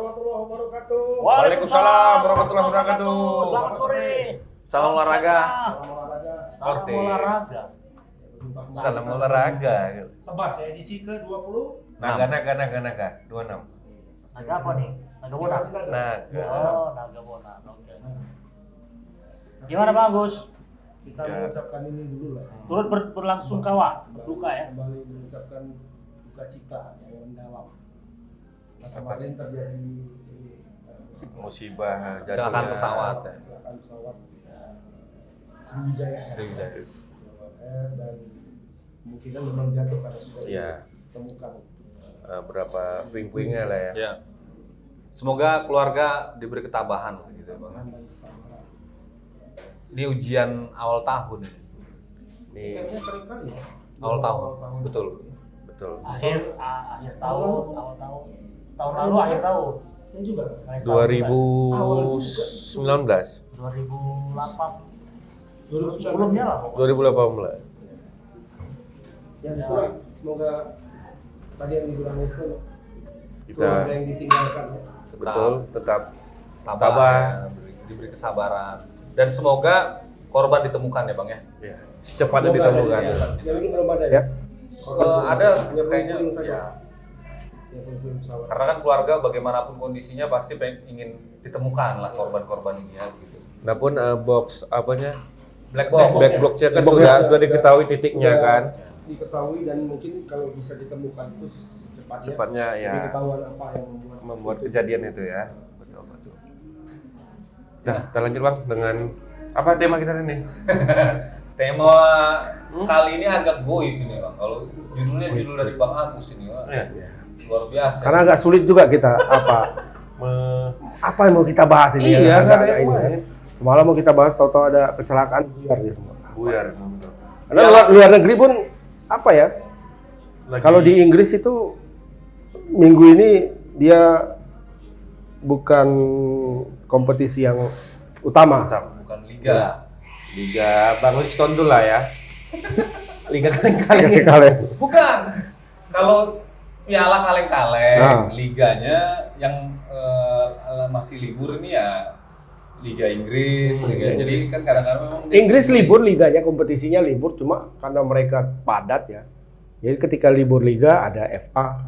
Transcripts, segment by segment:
warahmatullahi wabarakatuh. Waalaikumsalam warahmatullahi wabarakatuh. Selamat sore. Salam olahraga. Salam olahraga. Salam olahraga. Tebas ya, edisi ke-20. Naga 26. Naga apa nih? Naga Bonan. Naga. Oh, Naga Bonan. Oke. Gimana Bang Agus? Kita mengucapkan ini dulu lah. Turut berlangsung kawa, berduka ya. Kembali mengucapkan duka cita yang mendalam. Kemarin terjadi Musibah Kecelakaan pesawat. kecelakaan pesawat Sriwijaya. Sriwijaya. Dan kemungkinan memang jatuh karena sudah Iya. ditemukan. Berapa puing-puingnya lah ya. Ya. Semoga keluarga diberi ketabahan lah gitu ya, Bang. Dan kesabaran. Ini ujian awal tahun ini. Nih, Kayaknya sering kali ya. Awal tahun. Betul. betul. Akhir tahun, awal tahun. Tahun lalu akhir tahun. Ini juga. Akhir tahun, 2019. 2008. 2019. Sebelumnya lah. 2018. Yang itulah semoga tadi yang dibilang Nestor Kita keluarga yang ditinggalkan ya. betul tetap Tabah, tabah. ya, diberi kesabaran. Dan semoga korban ditemukan ya, Bang ya. Ya, secepatnya ditemukan. Sejauh ini belum ada ya. Ada Hanya kayaknya puing-puing saja. ya. Ya, puing-puing pesawat. Karena kan keluarga bagaimanapun kondisinya pasti ingin ditemukan lah korban-korban ini ya gitu. Nah pun box apanya Black box. back boxnya kan Black box sudah diketahui titiknya sudah kan. Diketahui dan mungkin kalau bisa ditemukan itu Cepatnya ya. Jadi ketahuan apa yang Membuat kejadian itu ya. Betul betul. Nah, kita lanjut Bang dengan apa tema kita ini? Tema kali ini agak goib ini Bang. Kalau judulnya judul dari Bang Agus ini Bang. Ya. Luar biasa. Karena agak sulit juga kita apa yang mau kita bahas ini Iya, agak ada ini. yang Semalam mau kita bahas tahu-tahu ada kecelakaan buyar dia semua. buyar. Karena luar negeri pun apa ya? Lagi- Kalau di Inggris itu minggu ini dia bukan kompetisi yang utama. Bukan liga. Liga Bang Winston tuh lah ya. Liga kaleng-kaleng. Kalian. Bukan. Kalau piala kaleng-kaleng, Nah. liganya yang masih libur ini ya Liga Inggris, Liga. Jadi kan kadang-kadang memang Inggris libur liganya, kompetisinya libur cuma karena mereka padat ya. Jadi ketika libur liga ada FA,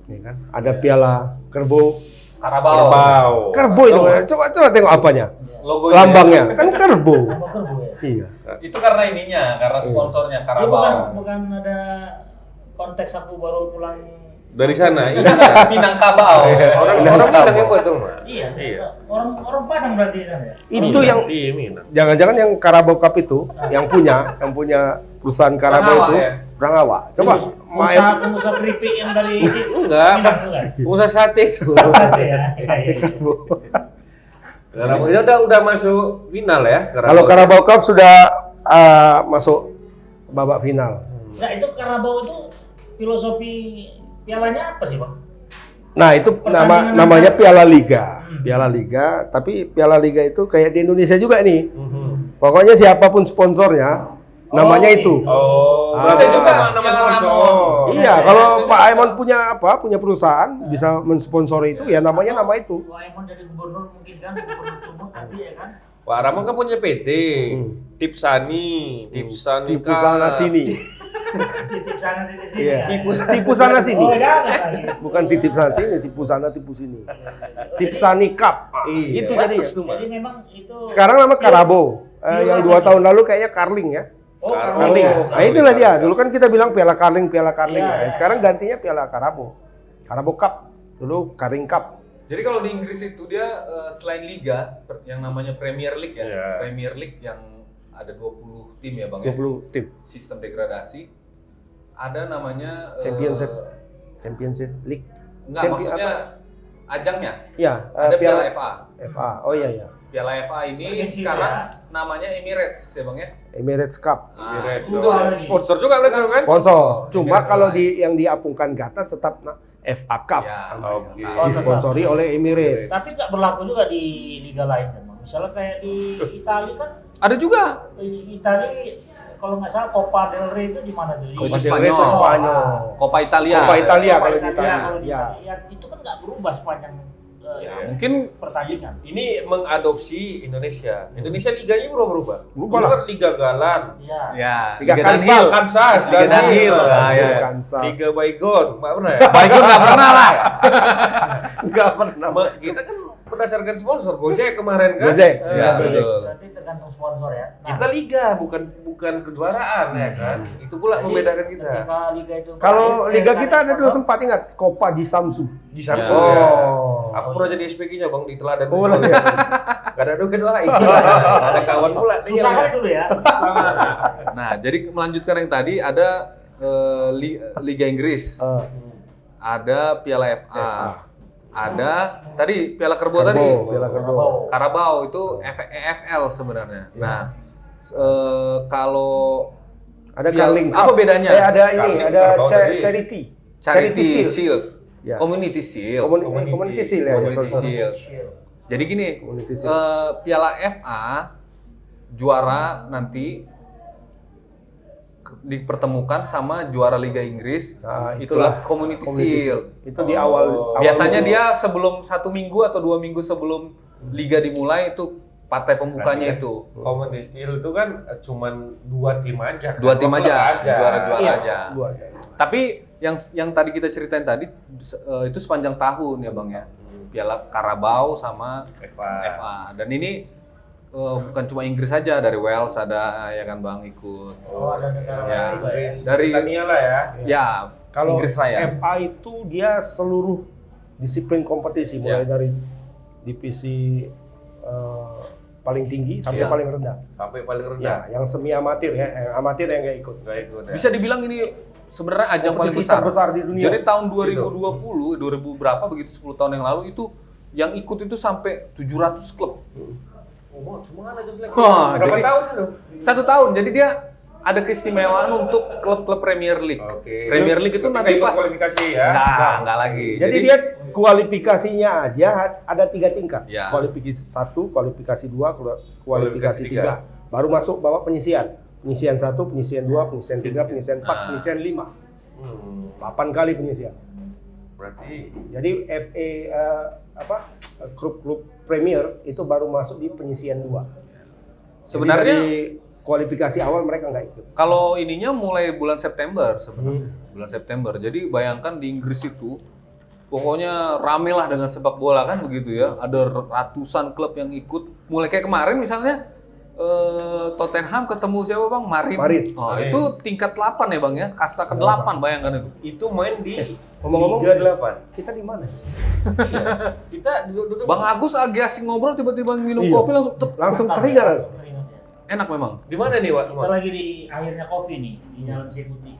ya kan? Ada Piala Kerbo. Karabau. Kerbo itu kan? Coba tengok apanya. Logonya. Lambangnya kan Kerbo. Lambang Kerbo ya. Iya. Itu karena ininya, karena sponsornya Ini Karabau. bukan ada konteks aku baru pulang. Dari sana. Iya. Minangkabau. Orang Minangkabau. Minang yang buat tuh. Iya. Iya. Orang Padang berarti di sana ya. Itu yang Iya, Minang. jangan-jangan yang Carabao Cup itu yang punya perusahaan Carabao Rangawa itu ya? Rangawa. Coba main Pengusaha keripik yang dari Enggak, Minang tuh kan. pengusaha sate itu. Ada ya. Iya. Karabau itu udah masuk final ya. Kalau Carabao Cup sudah masuk babak final. Nah itu Karabau itu filosofi pialanya apa sih Bang? Nah, itu Pertandingan namanya Piala Liga. Piala Liga, tapi Piala Liga itu kayak di Indonesia juga nih. Pokoknya siapapun sponsornya, namanya itu. Oh, Bisa Ah. juga nama Piala sponsor. Ramon. Iya, kalau Pak Aimon punya perusahaan bisa mensponsori itu, ya namanya nama itu. Wah Emon jadi gubernur mungkin kan, gubernur Sumut nanti ya kan. Pak Ramon kan punya PT, Tipsani, Tipsani Tipu sana sini. Titip sana titip sini. Iya. ya. Tipu sana sini. Oh jangan lagi. Bukan titip sana sini, tipu sana tipu sini. Tipsani Cup. Itu jadi. Bagus tuh, Jadi Bang. memang itu. Sekarang nama Carabao. Yang 2 tahun lalu kayaknya Carling ya. Oh, Carling. Karabau. Nah, itulah dia. Dulu kan kita bilang Piala Carling. Iya, Nah, iya. sekarang gantinya Piala Carabao. Carabao Cup. Dulu Carling Cup. Jadi kalau di Inggris itu dia selain liga yang namanya Premier League ya. Iya. Premier League yang ada 20 tim ya Bang ya. 20 tim. Sistem degradasi. Ada namanya Championship League. enggak Champion maksudnya ajangnya. Ya, Ada Piala FA. FA. Oh iya ya. Piala FA ini Championship sekarang ya. namanya Emirates ya Bang ya. Emirates Cup. Nah, Itu itu lagi. Sponsor juga berarti kan? Sponsor. Cuma Emirates kalau lain. yang diapungkan Gatas tetap FA Cup. Ya, Oke. nah, Disponsori oleh Emirates. Tapi nggak berlaku juga di liga lain kan Bang. Misalnya kayak di Italia kan, ada juga. di Italia kalau nggak salah Copa del Rey itu di mana tuh? Copa Di Spanyol. Spanyol. Coppa Italia. Coppa Italia Copa kalau di Italia, Italia. kalau di Ya. Italia. Ya, itu kan nggak berubah sepanjang Mungkin pertandingan. Ini mengadopsi Indonesia. Indonesia liganya berubah. Berubah lah. Kan Liga Galan, ya Liga Dunhill. Kansas, Liga Dunhill. Ah, ya. Kansas. Liga Baygon, nggak pernah ya? Baygon nggak pernah lah. Enggak pernah. Kita kan berdasarkan sponsor, Gojek kemarin kan? Gojek. Ya, Gojek. betul. Berarti tergantung sponsor ya. Nah, Kita liga, bukan kejuaraan ya kan? Itu pula jadi membedakan kita. ketika liga itu Kalau terakhir, liga kan kita ada dulu sponsor, sempat ingat Copa di Samsung. Di Samsung Oh. ya. Aku pernah jadi SPG-nya Bang di Teladan. Oh, lah ya. Gak ada doain. Ada kawan pula. susah kali dulu ya. Nah, jadi melanjutkan yang tadi ada Liga Inggris, ada Piala FA, ada tadi Piala Kerbo tadi, Piala Kerbo. Carabao itu EFL sebenarnya. Ya. Nah, kalau Ada Piala- Carling apa Cup. bedanya? Ada ini, Carling ada Carabao tadi. charity. Charity Shield. Shield, Ya. Community Shield. Community Shield ya. Community sorry. Shield. Jadi gini, Community Shield. Piala FA juara nanti dipertemukan sama juara Liga Inggris, Nah, itulah Community Shield. Itu di awal Biasanya musim. dia sebelum 1 minggu atau 2 minggu sebelum liga dimulai itu partai pembukanya itu. Community Shield itu kan cuman 2 tim aja. Kan? 2 tim Klub aja, juara-juara Iya, aja. dua aja. Tapi yang tadi kita ceritain tadi itu sepanjang tahun ya Bang ya. Piala Carabao sama FA. Dan ini bukan cuma Inggris saja, dari Wales ada ya kan Bang ikut. Oh, ada negara Ya, lain juga ya. dari Britania lah ya. ya Kalau Inggris lah ya. FA itu dia seluruh disiplin kompetisi mulai Ya. dari divisi paling tinggi sampai Ya. paling rendah. Sampai paling Ya, rendah. yang semi amatir ya, yang amatir yang nggak ikut. Nggak ikut ya. Bisa dibilang ini sebenarnya ajang paling Kompetisi besar. terbesar di dunia. Jadi tahun 2020, 2000 berapa begitu 10 tahun yang lalu itu yang ikut itu sampai 700 klub. Oh, cuma ada seleksi. Wah, Berapa jadi- tahun itu? 1 tahun. Jadi dia ada keistimewaan untuk klub-klub Premier League. Oke. Premier League itu Ketika nanti ikut pas kualifikasi ya. enggak lagi. Jadi dia kualifikasinya aja ada 3 tingkat. Ya. Kualifikasi 1, kualifikasi 2, kualifikasi Kualifikasi 3. Baru masuk babak penyisian. Penyisian 1, penyisian 2, penyisian 3, penyisian 4, penyisian 5. 8 kali penyisian. Berarti Jadi klub-klub Premier itu baru masuk di penyisian 2. Sebenarnya Jadi dari kualifikasi awal mereka nggak ikut. kalau ininya mulai bulan September sebenarnya. Bulan September. Jadi bayangkan di Inggris itu pokoknya rame lah dengan sepak bola kan begitu ya. Ada ratusan klub yang ikut. Mulai kayak kemarin misalnya Tottenham ketemu siapa Bang? Marin. Oh, Marin. itu tingkat 8 ya Bang ya. Kasta ke-8 bayangkan itu. itu main di Ngomong-ngomong, Liga 8. kita di mana? Kita duduk Bang Agus lagi asing ngobrol tiba-tiba minum Iya. kopi langsung tep. Langsung Bentar teringat. ya, teringat ya. Enak memang. di mana nih, Wak? Kita lagi di akhirnya kopi nih di Jalan Seputi.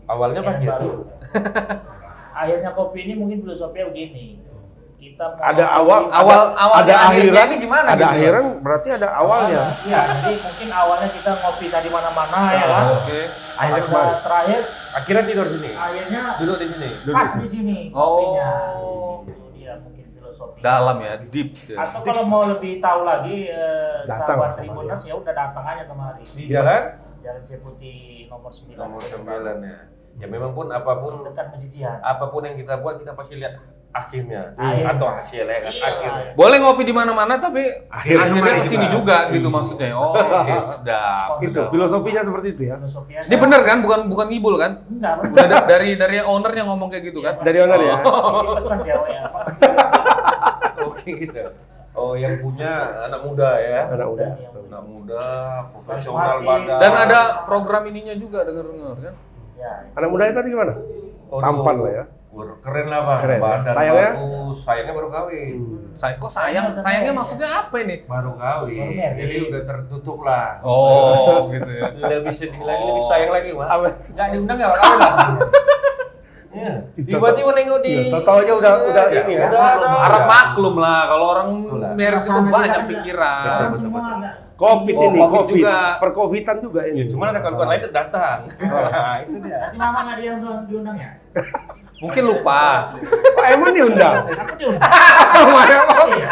Awalnya Yang pagi. baru. Akhirnya kopi ini mungkin filosofinya begini. Kita mau Ada kopi- Awalnya ada akhirnya akhiran ini gimana Ada gitu? akhiran berarti ada awalnya. Iya, jadi mungkin awalnya kita ngopi tadi mana-mana ya kan. Oke. Akhirnya Pada kemarin. terakhir Akhirnya tidur sini. akhirnya Duduk di sini. pas di sini Oh. kopinya. Itu dia mungkin filosofi. Dalam ya, deep. Ya. Atau kalau mau lebih tahu lagi Datang sahabat kemari. Tribuners ya udah datang aja kemari. Di jalan Jalan Seputi nomor 9. nomor 9 ya. Ya memang pun apapun Dekat Mejijian. apapun yang kita buat kita pasti lihat akhirnya Iya. atau hasilnya kan Iya. akhirnya. Boleh ngopi di mana-mana tapi Akhirnya akhirnya kemari kesini kita. juga gitu maksudnya. Oh, oke, sedap. Itu sedap. filosofinya seperti itu ya. Filosofinya. Ini bener kan? Bukan ngibul kan? Enggak, Udah dari owner yang ngomong kayak gitu kan? Dari owner ya. Ini pesan dia ya. Oke gitu. Oh, yang punya anak muda ya. Anak udah. Anak muda, profesional Karismatik. pada. Dan ada program ininya juga dengar kan? Ya. Anak muda tadi gimana? Waduh, Tampan lah ya. Keren lah Bang. Keren. Badan Sayangnya? bagus. Sayangnya baru kawin. Kok sayangnya maksudnya apa ini? Baru kawin. Baru married. Jadi udah tertutup lah. Oh, gitu ya. Lebih sedih lagi, lebih sayang lagi, Mak. Apa? Enggak diundang enggak kawin lah. Iya. Tiba-tiba nengok di Iya, tahu-tahunya udah ini ya. Harap maklum lah kalau orang Betul. merit itu Suasana banyak juga pikiran. Betul, Semua betul. agak- Covid Oh, ini, Covid Covid. juga. Percovidan juga ini. Cuman ada kawan-kawan lain datang. Nah, itu dia. Nanti mama nggak dia diundang ya? Mungkin lupa. Pak Emon diundang. Aku diundang. Iya.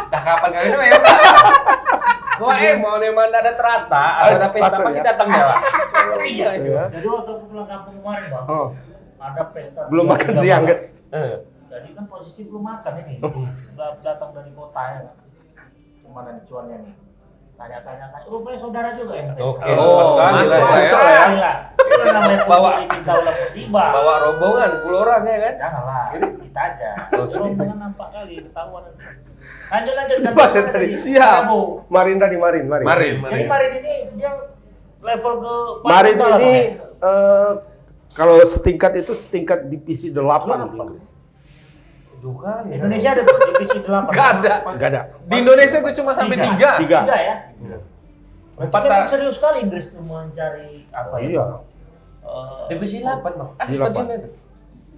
Nah, kapan kawin itu ya? Gua mau nih mana ada terata, ada pesta Pasar pasti ya? datang dia, Pak. Iya. Iya. Jadi waktu aku pulang kampung kemarin bang, Oh, ada pesta. belum makan siang kan? Jadi kan posisi belum makan ini. Datang dari kota ya. Kemana nih cuannya nih? Tanya-tanya, rupanya saudara juga yang tes. Oke, Oh, pas sekali masuk lah lah ya. ya. Iya. Itu namanya Bawa. kita ulang tiba. Bawa rombongan 10 orang ya kan? Janganlah, kita aja. Oh, Rombongan nampak kali ketahuan. Lanjut Gimana tadi? Siap. Marin tadi, Marin. Jadi Marin ini dia level ke Marin Bang, ini ya? kalau setingkat divisi 8 di Inggris. Juga nih. Indonesia ada tuh divisi 8. Nggak ada. Enggak ada. Di Indonesia itu cuma sampai 3. Tiga. Tiga ya. Empat Tapi tak. serius sekali Inggris tuh mencari apa ya? Iya. Divisi 8 bang. Di Stadionnya itu.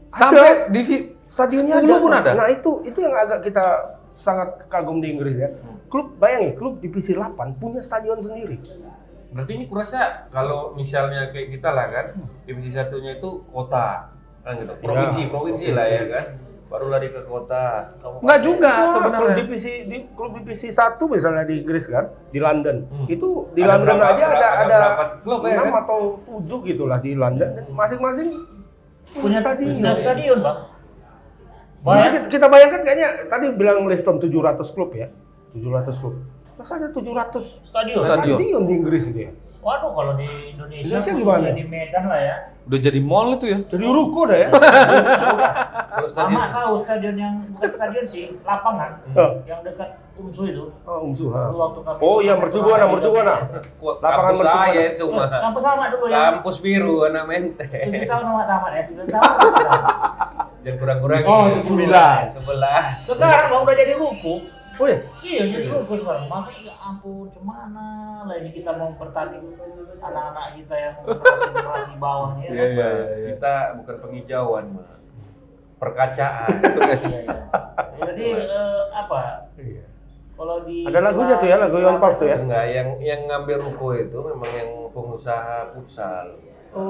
Sampai di Stadionnya 10 pun ada. Nah, itu yang agak kita sangat kagum di Inggris ya. Klub bayangin, klub divisi 8 punya stadion sendiri. Berarti ini kurasa kalau misalnya kayak kita lah kan, divisi satunya itu kota, kan gitu. Provinsi lah ya kan. Baru lari ke kota. Enggak juga Wah, sebenarnya. klub divisi 1 misalnya di Inggris kan, di London. Itu di Ada London berapa- aja ada ada berapa klub ya 6 kan? atau 7 gitulah di London. Dan masing-masing punya stadion. Punya stadion, Bang. Bisa kita bayangkan kayaknya tadi bilang Liston 700 klub ya. 700 klub. Masa ada 700 Stadion. stadion di Inggris itu ya? Waduh, kalau di Indonesia Indonesia khususnya gimana? di Medan lah ya. Udah jadi mall itu ya. Jadi ruko dah ya. Kalau stadion Sama tahu stadion yang bukan stadion sih, lapangan yang dekat UMSU itu. Oh, Umsu, ha. Dulu waktu kami Oh iya, Mercubuana. Lapangan kampus Mercubuana. saya itu mah. Kampus sama dulu ya. Kampus biru anak mente. 7 tahun sama tamat ya, 9 tahun. Jangan kurang-kurang. Oh, 11. Sekarang Bang udah jadi ruko. Oh ya. Iya, jadi ruko sekarang. Makanya ya ampun, cemana lah ini kita mau bertanding anak-anak kita yang generasi bawah nih. Iya, iya. Kita bukan penghijauan mah. Perkacaan. Iya, iya. Jadi apa? Iya. Kalau di Ada lagunya tuh ya, lagu Iwan Fals tuh ya. Enggak, yang ngambil ruko itu memang yang pengusaha futsal.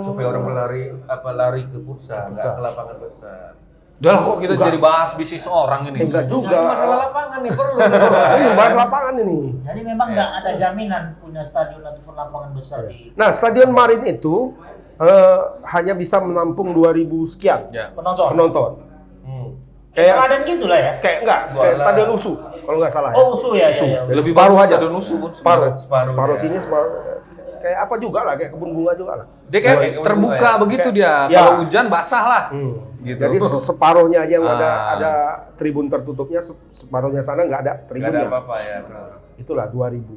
Supaya orang lari ke futsal, enggak ke lapangan besar. Udah lah kok kita Enggak. jadi bahas bisnis orang ini. Enggak juga. Nah, masalah lapangan nih perlu. Ini bahas lapangan ini. Jadi memang nggak ada jaminan punya stadion ataupun lapangan besar di Nah, Stadion Marin itu hanya bisa menampung 2000 sekian Ya. penonton. penonton. Kayak Kayak ada gitu lah ya. kayak enggak, kayak Stadion USU kalau nggak salah ya. Oh, usul ya, ya, ya. Jadi Lebih separuh bagus aja. Stadion USU pun Separuh. Separuh, Separuh ya. sini, separuh. Kayak apa juga lah, kayak kebun bunga juga lah. Dia kayak Kayak terbuka ya. begitu Kayak- dia. ya. Kalau hujan basah lah. Gitu. Jadi separuhnya aja yang Ah. ada tribun tertutupnya, separuhnya sana nggak ada Enggak ada tribunnya. apa-apa ya, bro. Itulah 2000.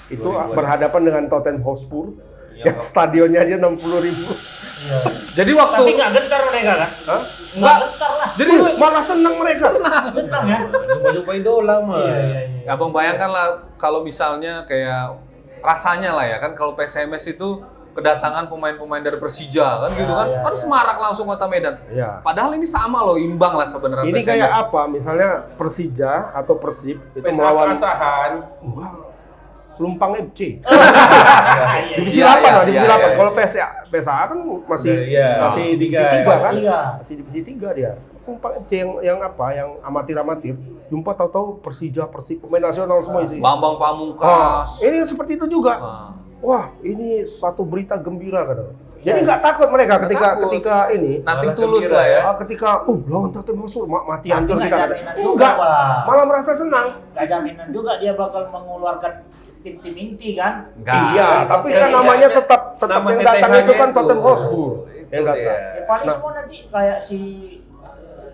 Itu 2000. berhadapan dengan Tottenham Hotspur Iya, yang stadionnya aja 60.000. Iya. Jadi waktu Tapi nggak gentar mereka kan? Hah? Nggak gentar lah. jadi Malah senang mereka. Senang ya. Jumpa-jumpa idola mah. Iya. Abang bayangkan lah kalau misalnya kayak rasanya lah ya kan kalau PSMS itu kedatangan pemain-pemain dari Persija kan gitu kan. iya, Kan iya. Semarak langsung Kota Medan. Iya. Padahal ini sama loh, imbang lah sebenarnya Ini PSMS. kayak apa? Misalnya Persija atau Persib itu Pesta melawan asahan. Wah, Lumpang FC. Iya. Divisi Iya, 8 lah, iya, divisi iya, 8. iya. Kalau PSA kan masih Iya, masih divisi divisi tiga, 3 kan? Iya. Masih divisi 3 dia. Lumpang FC yang apa? Yang amatir-amatir. Jumpa tahu-tahu Persija, Persib, pemain nasional semua isi. Bambang Pamungkas. Ini seperti itu juga. Ah. Wah, ini suatu berita gembira kan. Jadi nggak takut mereka Nggak ketika takut. ketika ini. Nothing Malah tulus gembira lah ya. Ketika lawan Tottenham Hotspur mati Tapi hancur nggak kita. kan. jaminan juga, Enggak, Bang. malah merasa senang. Nggak jaminan juga dia bakal mengeluarkan tim-tim inti kan? Enggak. Iya, tapi kan Setidaknya namanya tetap nama yang datang TTH-nya itu kan itu. Tottenham Hotspur. Itu Yang datang. dia. Ya paling Nah. semua nanti kayak si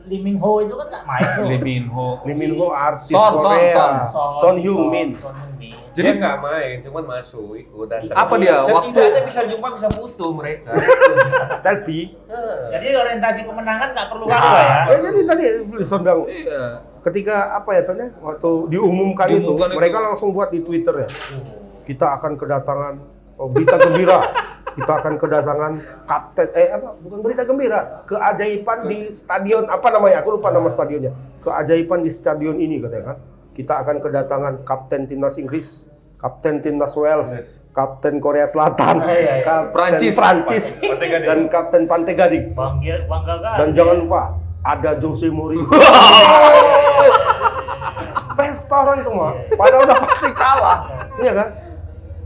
Lee Min Ho itu kan nggak main tuh. Lee Min Ho. Lee Min Ho artis Son, Korea. Son. Son Heung-min. Son Heung-min. Jadi nggak main, cuman masuk ikut dan Apa dia? Setidaknya bisa jumpa, bisa foto mereka. Selfie. Jadi orientasi kemenangan nggak perlu Ya, apa ya? jadi tadi Son bilang Iya. ketika apa ya tanya waktu diumumkan, Diumumkan itu, itu. mereka langsung buat di Twitter ya. Kita akan kedatangan berita gembira. Kita akan kedatangan bukan berita gembira, keajaiban di stadion apa namanya? Aku lupa nama stadionnya. Keajaiban di stadion ini katanya kan. Kita akan kedatangan kapten timnas Inggris, kapten timnas Wales, kapten Korea Selatan, Iya, iya. kapten Prancis. Prancis, Pantai Gading. dan kapten Pantai Gading. Bangga kan? Dan jangan lupa ada Jose Mourinho. Pesta orang itu mah. Padahal udah pasti kalah. Iya kan?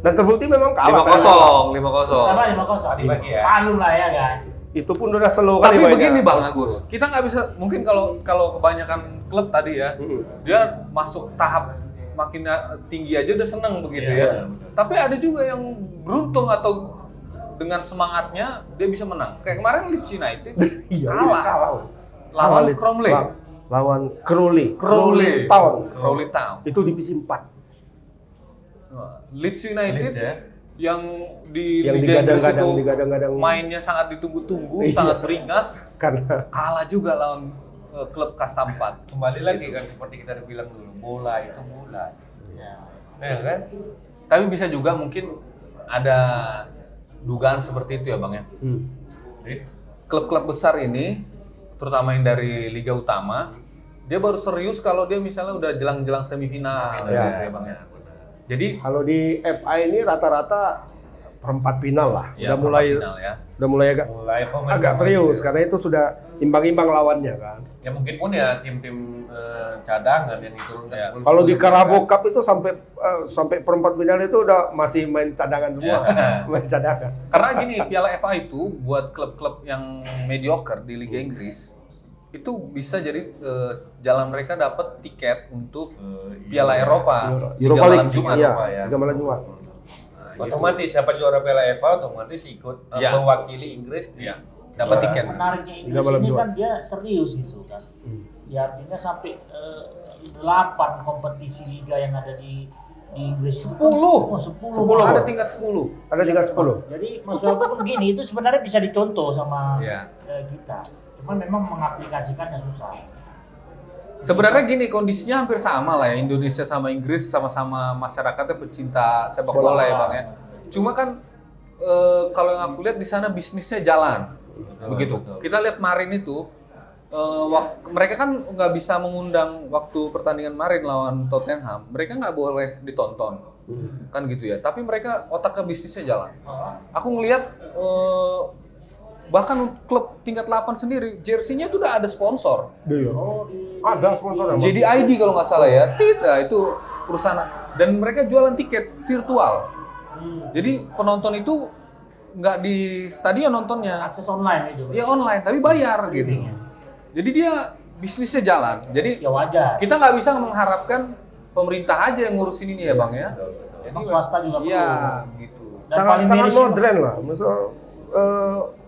Dan terbukti memang kalah. 5-0, 5-0. Apa 5-0? Dibagi ya. Palu lah ya kan. Itu pun udah slow kali Tapi mainnya. begini Bang Agus, kita nggak bisa, mungkin kalau kebanyakan klub tadi ya, dia masuk tahap makin tinggi aja udah seneng begitu ya. Tapi ada juga yang beruntung atau dengan semangatnya dia bisa menang. Kayak kemarin Leeds United Iya, kalah lawan Leeds. Cromley. Lawan Crawley Crawley Town. Crawley Town. Itu divisi 4. Leeds United Leeds, ya. yang di Yang Liga Inggris itu digadang-gadang mainnya sangat ditunggu-tunggu, Iya. sangat beringas, karena kalah juga lawan klub kasta 4. Kembali lagi kan seperti kita udah bilang dulu, bola itu bola. Ya kan? Tapi bisa juga mungkin ada dugaan seperti itu ya Bang ya. Leeds. Klub-klub besar ini, terutama yang dari Liga Utama, dia baru serius kalau dia misalnya udah jelang-jelang semifinal gitu ya Bang ya. Jadi kalau di FA ini rata-rata perempat final lah. ya, Udah mulai final ya. udah mulai agak serius karena itu sudah imbang-imbang lawannya kan. Ya mungkin pun ya tim-tim cadangan yang diturunkan. Ya. sebelum- Kalau di sebelum- Carabao Cup itu sampai perempat final itu udah masih main cadangan semua. Ya. Main cadangan. Karena gini, Piala FA itu buat klub-klub yang mediocre di Liga Inggris itu bisa jadi jalan mereka dapat tiket untuk Piala Eropa, Liga Europa Malam League, Jumat. iya, Eropa, ya. Liga Malam Jumat. Otomatis siapa juara Piala FA otomatis ikut Ya. mewakili Inggris di Iya, dapat juara. tiket. Menariknya Liga Inggris Malam ini Jumat. kan dia serius gitu kan. Ya artinya sampai 8 kompetisi liga yang ada di Inggris. 10. Oh, 10. Ada tingkat 10. Ada tingkat 10. Jadi maksud aku pun gini, itu sebenarnya bisa dicontoh sama Iya. kita. Cuman memang mengaplikasikannya susah. Sebenarnya gini, kondisinya hampir sama lah ya, Indonesia sama Inggris sama-sama masyarakatnya pecinta sepak bola ya Bang ya. Cuma kan kalau yang aku lihat di sana bisnisnya jalan, begitu. Kita lihat Marin itu, mereka kan nggak bisa mengundang waktu pertandingan Marin lawan Tottenham, mereka nggak boleh ditonton, kan gitu ya. Tapi mereka otaknya bisnisnya jalan. Aku ngelihat bahkan klub tingkat 8 sendiri, jersey-nya tuh udah ada sponsor. Iya. Ada sponsornya. Bang. JDID kalau nggak salah ya, itu perusahaan, dan mereka jualan tiket virtual. Jadi penonton itu nggak di stadion nontonnya, Akses online itu. ya online tapi bayar gitu. Jadi dia bisnisnya jalan. Jadi Ya wajar. kita nggak bisa mengharapkan pemerintah aja yang ngurusin ini ya Bang ya. Emang swasta juga Iya perlu. gitu. Dan sangat paling sangat miris modern lah. Misal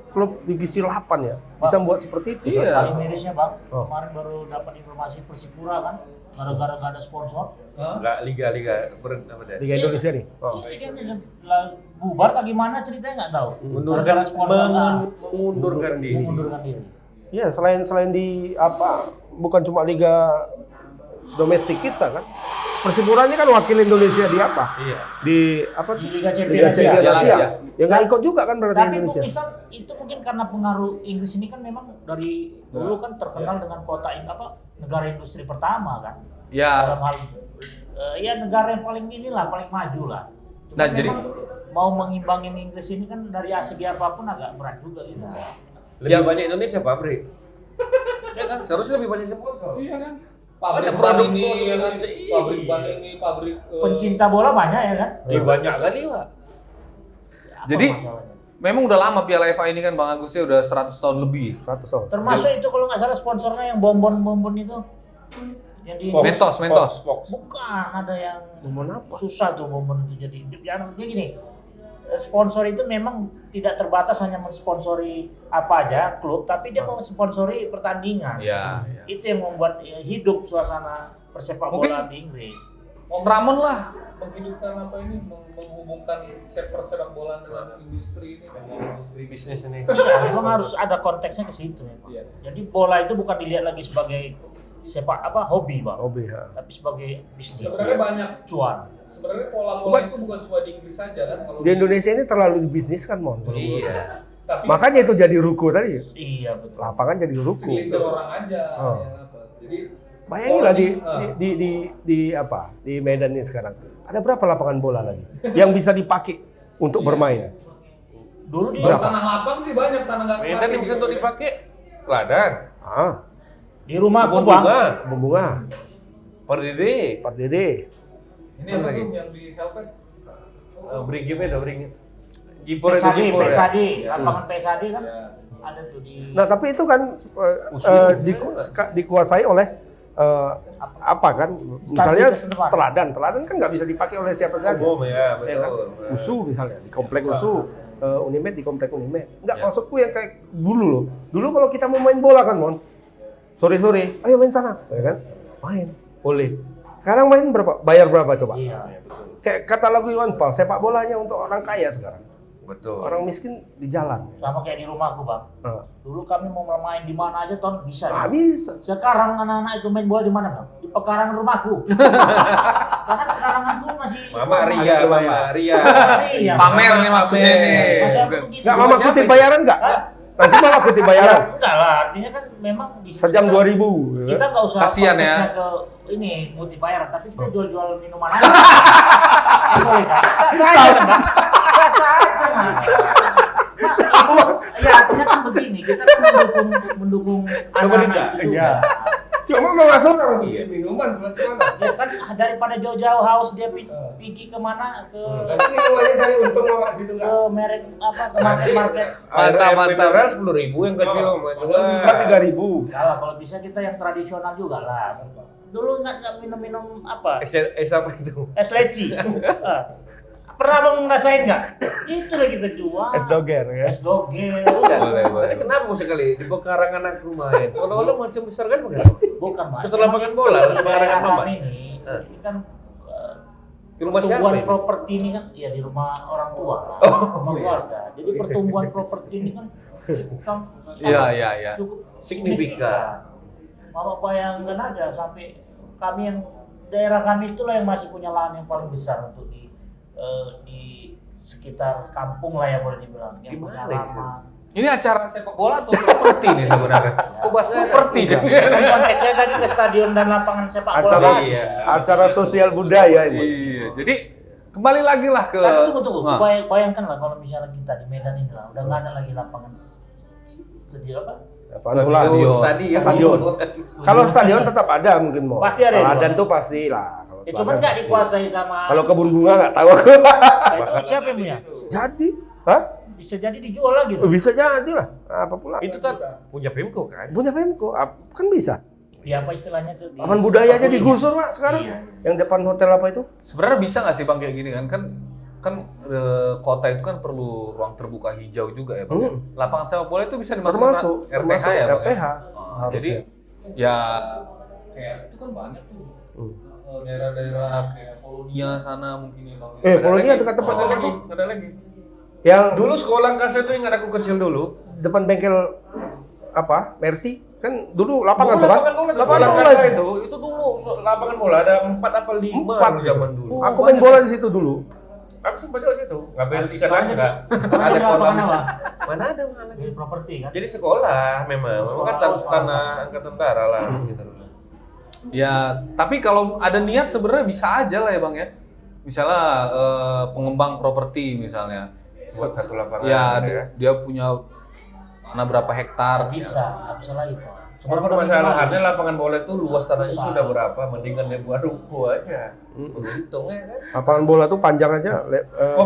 klub divisi 8 ya bisa buat seperti itu. Iya. Kan? paling mirisnya Bang, Oh. kemarin baru dapat informasi Persipura kan, gara-gara nggak ada sponsor. Enggak liga-liga apa deh? Liga Indonesia nih. Oh. Ini kan bubar tak gimana ceritanya nggak tahu. Mengundurkan Gara-gara sponsor mengundurkan diri. mengundurkan diri. Iya, selain di apa bukan cuma liga domestik kita kan. Persipura ini kan wakil Indonesia di apa? Iya. Di apa? Di Liga Champions Liga Champions Asia. Asia. Ya nggak ikut juga kan berarti Tapi Indonesia. Bung Mister, itu mungkin karena pengaruh Inggris ini kan memang dari dulu kan terkenal dengan kota negara industri pertama kan. Ya. Dalam hal ya negara yang paling inilah paling maju lah. Cuma Nah, jadi- memang mau mengimbangin Inggris ini kan dari segi apapun agak berat juga gitu. Lebih banyak Indonesia pabrik. Ya kan, seharusnya lebih banyak sponsor. Iya kan. Pabrik Ada ban produk ini, ya kan? produksi. Pabrik ban ini, pabrik Pencinta bola banyak ya kan. Lebih banyak kali Pak. Apa Jadi- masalahnya? memang udah lama Piala FA ini kan Bang Agus ya, udah 100 tahun lebih. 100 tahun. Termasuk itu kalau nggak salah sponsornya yang bonbon-bonbon itu. Yang di Mentos. Fox. Bukan, ada yang Bonbon apa? susah tuh momen itu jadi. Yang gini, sponsor itu memang tidak terbatas hanya mensponsori apa aja klub, tapi dia mau sponsori pertandingan. Iya. Itu yang membuat hidup suasana persepak Mungkin- bolaan di Inggris. Om Ramon lah menghidupkan apa ini, menghubungkan sepak bola dengan industri ini. Industri bisnis ini. Iya, memang harus ada konteksnya ke situ memang. Iya. Jadi bola itu bukan dilihat lagi sebagai hobi, Bang. Hobi ya. Tapi sebagai bisnis. Sebenarnya banyak. Cuan. Sebenarnya pola bola itu bukan cuma di Inggris saja kan. Kalau Di Indonesia ini terlalu dibisniskan, Mon. kalau menurut gue. Iya. Tapi Makanya itu jadi ruko tadi. Iya, betul. Lapangan jadi ruko. segelintir orang aja Oh. yang apa. Jadi Bayangin lah bola di apa? Di Medan ini sekarang. Ada berapa lapangan bola lagi yang bisa dipakai untuk bermain? Dulu di Berapa? tanah lapang sih banyak, tanah nggak Medan kepake yang bisa gitu untuk ya. dipakai ladang, Ah, di rumah aku, kebun Bang. bunga, kebun bunga, perdede, Pak Dede. Ini Apa apa lagi? tuh yang di Helpet? beringin itu beringin. Jipor itu Pesadi, jipor ya. Pesadi, lapangan Pesadi kan Ya. ada tuh di Nah, tapi itu kan dikuasai oleh apa kan? Misalnya kesetempat. teladan kan nggak bisa dipakai oleh siapa saja. Umum ya, Ya kan? betul. USU misalnya di komplek USU, Unimed di komplek Unimed. Enggak, maksudku yang kayak dulu loh. Dulu kalau kita mau main bola kan, Mon. Sore-sore, ayo main sana, ya kan? Main, boleh. Sekarang main berapa? Bayar berapa coba? Iya. Kayak kata lagu Iwan Fals, sepak bolanya untuk orang kaya sekarang. Betul. Orang miskin di jalan. Sama kayak di rumahku, Bang. Nah, Dulu kami mau main di mana aja ton bisa. bisa. Sekarang anak-anak itu main bola di mana, Bang? Di pekarangan rumahku. Karena pekaranganku masih Mama Ria, Mama Ria. Iya. Pamer nih maksudnya nih. Masa Bukan. begitu? Enggak, Mama Siapa kutip itu? bayaran enggak? Hah? Nanti malah kutip bayaran. Enggak lah, artinya kan memang di situ Sejam kita- 2000. Kita nggak usah Kasian ya. konteksnya ke ini multi bayaran, tapi kita jual-jual minuman aja. Boleh kan? Saya kan, Bang. Saya aja, Mas. Ya, artinya kan begini, kita kan mendukung anak-anak itu Iya. juga. Cuma mau masuk orang minuman buat mana? Ya kan daripada jauh-jauh haus dia pergi kemana ke Nanti minumannya cari untung sama situ ke enggak? merek apa ke market-market. Mantap, Air mantap. mineral 10.000 yang kecil. Padahal juga 3000. Kalau bisa kita yang tradisional juga lah. Dulu nggak minum-minum apa? Es apa itu? Es leci. Pernah Bang ngerasain nggak? Itu lah kita jual. Es doger ya. Es doger. Boleh, boleh. Tadi kenapa sekali di pekarangan aku main? Seolah-olah macam besar kan bukan? Bukan, Mas. Seperti lapangan bola, Di pekarangan daerah mama. kami ini kan Di rumah siapa pertumbuhan ini? properti ini kan ya di rumah orang tua, rumah keluarga. Jadi pertumbuhan properti ini kan Iya. cukup Signifikan. Mama bayangkan aja sampai kami yang daerah kami itulah yang masih punya lahan yang paling besar untuk di sekitar kampung lah ya boleh dibilang. Yang punya Gimana ini, halaman. Ini acara sepak bola atau properti nih sebenarnya? Kok bahas properti jadi? Kan konteksnya tadi ke stadion dan lapangan sepak bola. Acara Iya. acara sosial budaya ini. Iya, jadi kembali lagi lah ke Tapi tunggu. Nah, Bayangkan lah kalau misalnya kita di Medan ini lah, udah nggak ada lagi lapangan stadion apa? Lapangan bola. Stadion. Stadion. Kalau stadion tetap ada mungkin mau. Pasti ada ya, Teladan Bang? tuh pasti lah. Kalau Ya teladan cuman nggak pasti. dikuasai sama. Kalau kebun bunga nggak tahu aku. Nah, itu siapa yang punya? Jadi, hah? Bisa jadi dijual lagi tuh. Bisa jadi lah. Apa pula? Itu kan punya Pemko kan? punya Pemko, kan bisa. Ya apa istilahnya tuh? Taman budaya aja digusur Pak sekarang. Iya. Yang depan hotel apa itu? sebenarnya bisa nggak sih Bang kayak gini kan kota itu kan perlu ruang terbuka hijau juga ya Bang. Lapangan sepak bola itu bisa dimasukkan Termasuk RTH ya Bang. RTH. Oh, jadi ya kayak itu kan banyak tuh daerah-daerah kayak Polonia sana mungkin ya Bang. Polonia dekat tempat Ada ada lagi, ada lagi. Yang Dulu sekolah angkasa itu ingat aku kecil dulu. depan bengkel apa? Mercy kan dulu lapangan Dulu tuh kan? lapangan bola, Lapangan sekolah bola angkasa itu. itu dulu lapangan bola ada 4 apa 5 Empat dulu gitu. zaman dulu. Aku main bola di situ dulu. Aku sempat juga situ. Ngambil ikan lagi enggak? Sekarang Ada ada kolam. lapangan apa? Mana ada mana lagi? Di properti kan? Jadi sekolah memang, Sekolah, kan sekolah. tanah angkatan darat lah gitu. Ya, tapi kalau ada niat sebenarnya bisa aja lah ya Bang ya. Misalnya pengembang properti misalnya. Buat satu lapangan. Ya, gitu ya. dia punya tanah berapa hektar. Nggak bisa lagi tuh. Cuma permasalahannya lapangan bola itu luas tanahnya sudah berapa, mendingan dia buat ruko aja. Untung ya kan. Lapangan bola tuh panjang aja 110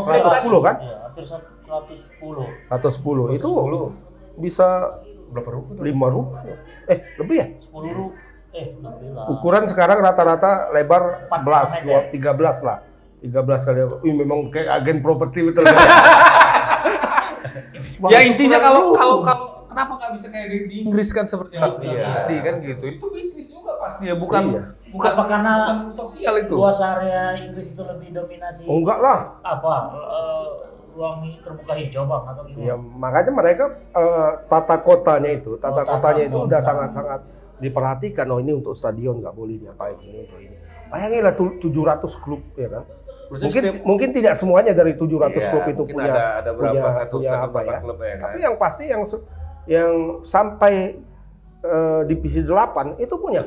kan? Iya, hampir 110. 110 itu 10. bisa Berapa ruko? 5 rupiah. Lebih ya? 10 ru. Lebih lah. Ukuran sekarang rata-rata lebar 11, meter. 13 lah. 13 kali. Memang kayak agen properti betul. Ya intinya kalau kenapa nggak bisa kayak di Inggris kan seperti yang Iya. tadi kan gitu. Itu bisnis juga pasti ya, bukan Iya. bukan Apa karena bukan sosial itu. luas area Inggris itu lebih dominasi Oh enggak lah. apa ruang terbuka hijau Bang atau Ya, gimana? makanya mereka tata kotanya itu tata udah kota. sangat-sangat diperhatikan. Oh ini untuk stadion nggak boleh diapain, ini untuk ini. Bayanginlah 700 klub ya kan. Mungkin tidak semuanya dari 700 Iya, klub itu mungkin punya ada berapa satu punya stadion apa ya. klub ya kan. Tapi yang pasti yang sampai divisi 8 itu punya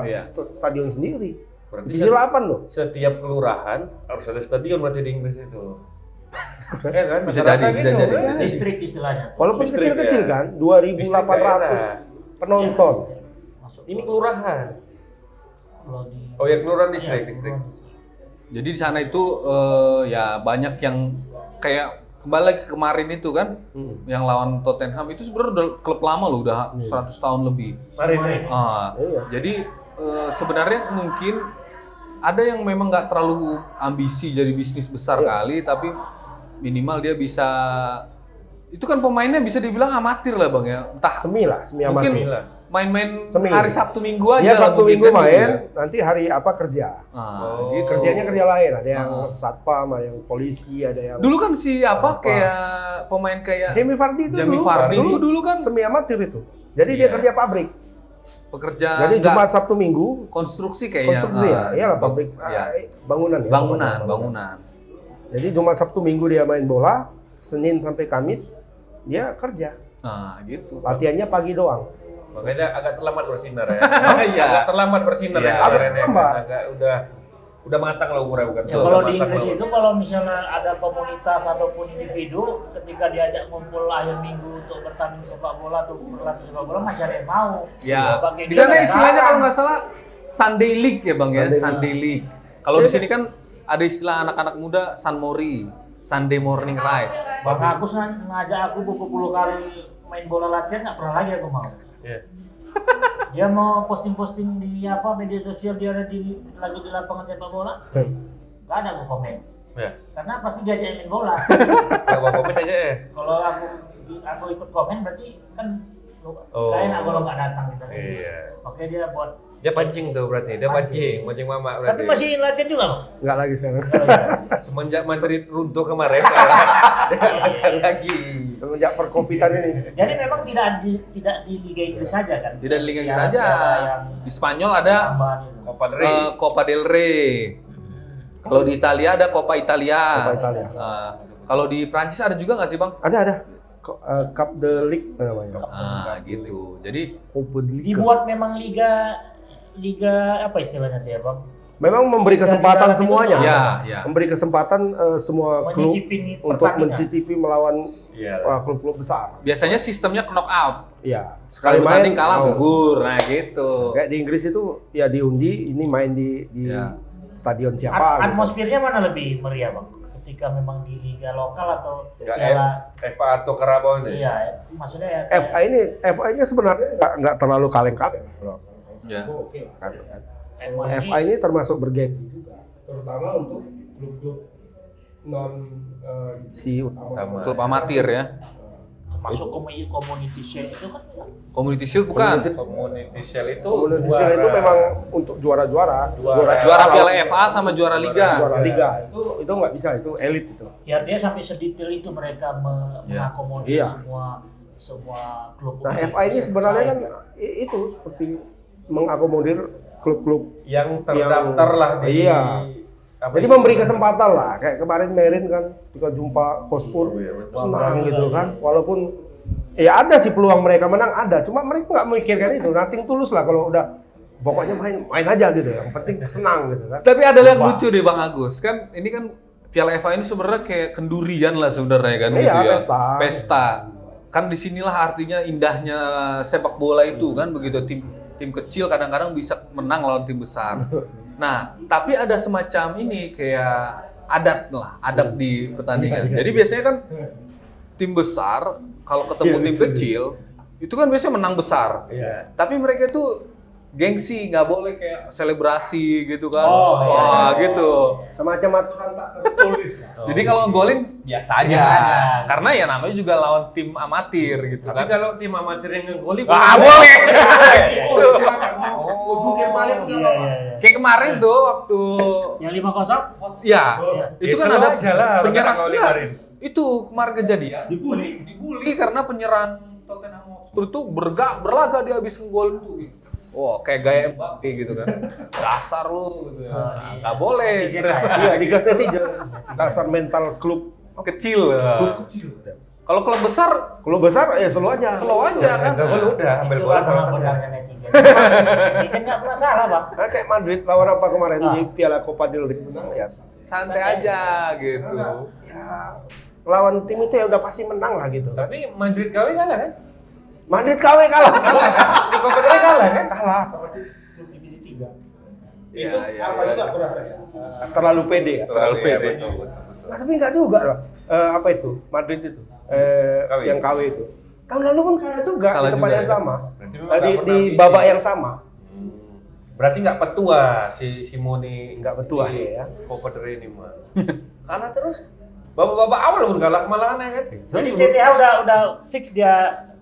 Iya. stadion sendiri. Berarti Divisi 8 loh. setiap kelurahan harus ada stadion berarti di Inggris itu. Ya kan? Bisa Rata-rata jadi, bisa gitu, jadi. kan? Distrik istilahnya. Walaupun Distrik, kecil-kecil ya. kan, Distrik 2.800 daerah. penonton. Masuk Ini kelurahan. kalau di Oh ya kelurahan distrik, Iya, distrik. kelurahan. Jadi di sana itu ya banyak yang kayak kembali lagi ke kemarin itu kan, yang lawan Tottenham itu sebenarnya udah klub lama loh, udah 100 tahun lebih. Iya. Jadi sebenarnya mungkin ada yang memang nggak terlalu ambisi jadi bisnis besar kali, tapi minimal dia bisa. Itu kan pemainnya bisa dibilang amatir lah bang ya, entah Semi mungkin amatir. main-main Semi. hari Sabtu Minggu aja. Dia Sabtu mungkin Minggu kan gitu main, ya. nanti hari apa kerja. Gitu. Kerjanya kerja lain, ada yang satpam, ada yang polisi, ada yang Dulu kan si kayak pemain kayak Jamie Vardy itu Jamie Vardy itu dulu kan semi amatir itu. Jadi dia kerja pabrik. pekerja Jadi nggak- Jumat Sabtu Minggu konstruksi kayaknya. konstruksi ya, iyalah pabrik ya. bangunan ya. Bangunan. Jadi Jumat Sabtu Minggu dia main bola, Senin sampai Kamis dia kerja. Nah, gitu. Latihannya pagi doang. Makanya dia agak terlambat bersinar ya. Iya. Agak terlambat bersinar Iya. ya. Agak kemarin ya. terlambat. Agak udah matang lah umurnya bukan. Ya, kalau di Inggris itu kalau misalnya ada komunitas ataupun individu ketika diajak ngumpul akhir minggu untuk bertanding sepak bola atau berlatih sepak bola masih ada yang mau. Ya. Bagi Di dia sana ada istilahnya larang. kalau nggak salah Sunday League ya bang ya, Sunday Sunday League. Kalau di sini kan ada istilah anak-anak muda San Mori, Sunday Morning Ride. Bang Agus ngajak aku berpuluh kali main bola latihan nggak pernah lagi aku mau. Iya. Dia mau posting-posting di media sosial dia ada lagi di lapangan sepak bola, nggak ada aku komen. Ya. Karena pasti diajak main bola. Coba komen aja ya. Kalau aku ikut komen berarti kan Oh. nggak enak kalau nggak datang gitu. Iya. Oke dia buat. Dia pancing tuh berarti. Dia pancing mama berarti. Tapi masih latihan juga bang. Nggak lagi sekarang. Semenjak Madrid runtuh kemarin dia nggak latihan lagi. Semenjak perkopitan ini. Jadi memang tidak di Liga Inggris saja kan? Tidak di Liga Inggris Yang saja. yang Di Spanyol ada tambahan itu. Copa del Rey. Copa del Rey. Kalau di Italia ada Coppa Italia. Coppa Italia. Kalau di Prancis ada juga nggak sih bang? Ada. Cup the League namanya. Gitu. Jadi Copa the League. Dibuat memang liga apa istilahnya tuh ya bang? Memang memberi kesempatan dalam itu semuanya. ya. Memberi kesempatan semua klub Mencicipi untuk pertandingan. mencicipi melawan Iya. klub-klub besar. Biasanya sistemnya knockout. Iya. Sekali bertanding kalah mau. gugur. Nah gitu. Kayak di Inggris itu ya diundi, ini main di Ya. stadion siapa. gitu. Atmosfernya mana lebih meriah bang? Ketika memang di liga lokal atau Nggak piala? FA atau Carabao ini. Iya, maksudnya ya. FA ini sebenarnya nggak terlalu kaleng-kaleng. Ya. Oke lah. FA FA ini termasuk bergengsi juga, terutama untuk klub-klub non divisi utama. Klub amatir ya. termasuk community shield itu kan Community Shield bukan. Community Shield itu Community Shield itu memang untuk juara-juara, Juara Piala FA sama juara Liga. juara liga. Itu nggak bisa, itu elit itu. ya artinya sampai sedetail itu mereka Ya. mengakomodir Iya. semua klub. Nah, FA ini sebenarnya kan itu seperti mengakomodir klub-klub yang terdaftar lah di Iya. apa Jadi itu? memberi kesempatan lah, kayak kemarin Merin kan, ketika jumpa Hotspur, Iya, betul. senang gitu kan, walaupun ya ada sih peluang mereka menang ada, cuma mereka nggak memikirkan itu, nothing tulus lah kalau udah pokoknya main aja gitu, yang penting senang gitu kan. Tapi ada yang Wah. lucu deh Bang Agus, kan ini kan Piala FA ini sebenarnya kayak kendurian lah sebenarnya kan Iya, gitu ya. pesta. Kan disinilah artinya indahnya sepak bola itu kan begitu tim kecil kadang-kadang bisa menang lawan tim besar. Nah, tapi ada semacam ini kayak adat di pertandingan. Iya. Jadi biasanya kan tim besar kalau ketemu tim kecil itu kan biasanya menang besar. Iya. Tapi mereka itu gengsi, nggak boleh kayak selebrasi gitu kan. Oh, iya. Wah, gitu. Semacam aturan tak tertulis lah. Jadi kalau golin biasa aja. Biasa aja. Karena ya namanya juga lawan tim amatir gitu Tapi kan. kalau tim amatir yang ngegoli Boleh. Oh, silakan. Oh, mungkin balik nggak Iya, apa-apa. iya, iya. Kayak kemarin tuh waktu Yang 5-0 ya, Iya. itu Ya, kan seru ada aja lah, penyerang kalau iya, kemarin. Itu kemarin kejadian. Dibully karena penyerang Tottenham Hotspur itu berlaga dia habis ngegol itu. Oh, kayak gaya Mbappe gitu kan. Dasar lu gitu. Nah, nggak boleh. netizen lah ya. Iya, digas netizen. Dasar mental klub Kecil. kecil. Kalau klub besar Klub besar ya slow aja. slow aja kan. Ada gol udah ambil itu bola kan taruh benarnya netizen. Netizen nggak pernah salah bang. Nah, kayak Madrid lawan apa kemarin Ah. di Piala Copa del Rey menang ya. Santai aja gitu. Ya lawan tim itu ya udah pasti menang lah gitu. Tapi Madrid KW kalah kan? Madrid KW kalah. Di Copa del Rey kalah kan? Kalah sama tim klub divisi 3. Iya, Itu iya, apa iya. juga aku rasa ya. Terlalu pede ya. Terlalu pede. Nah, tapi nggak juga lah. Apa itu? Madrid itu. KW. Yang KW itu. Tahun lalu pun kalah juga Kalah di tempat juga yang ya? sama. Berarti memang Di, nggak pernah di visi. babak yang sama. Berarti nggak petua si Simone Nggak petua di ya. Copa del Rey ini mah. Kalah terus. Babak-babak awal pun kalah malahan ya kan. Jadi TTH udah fix dia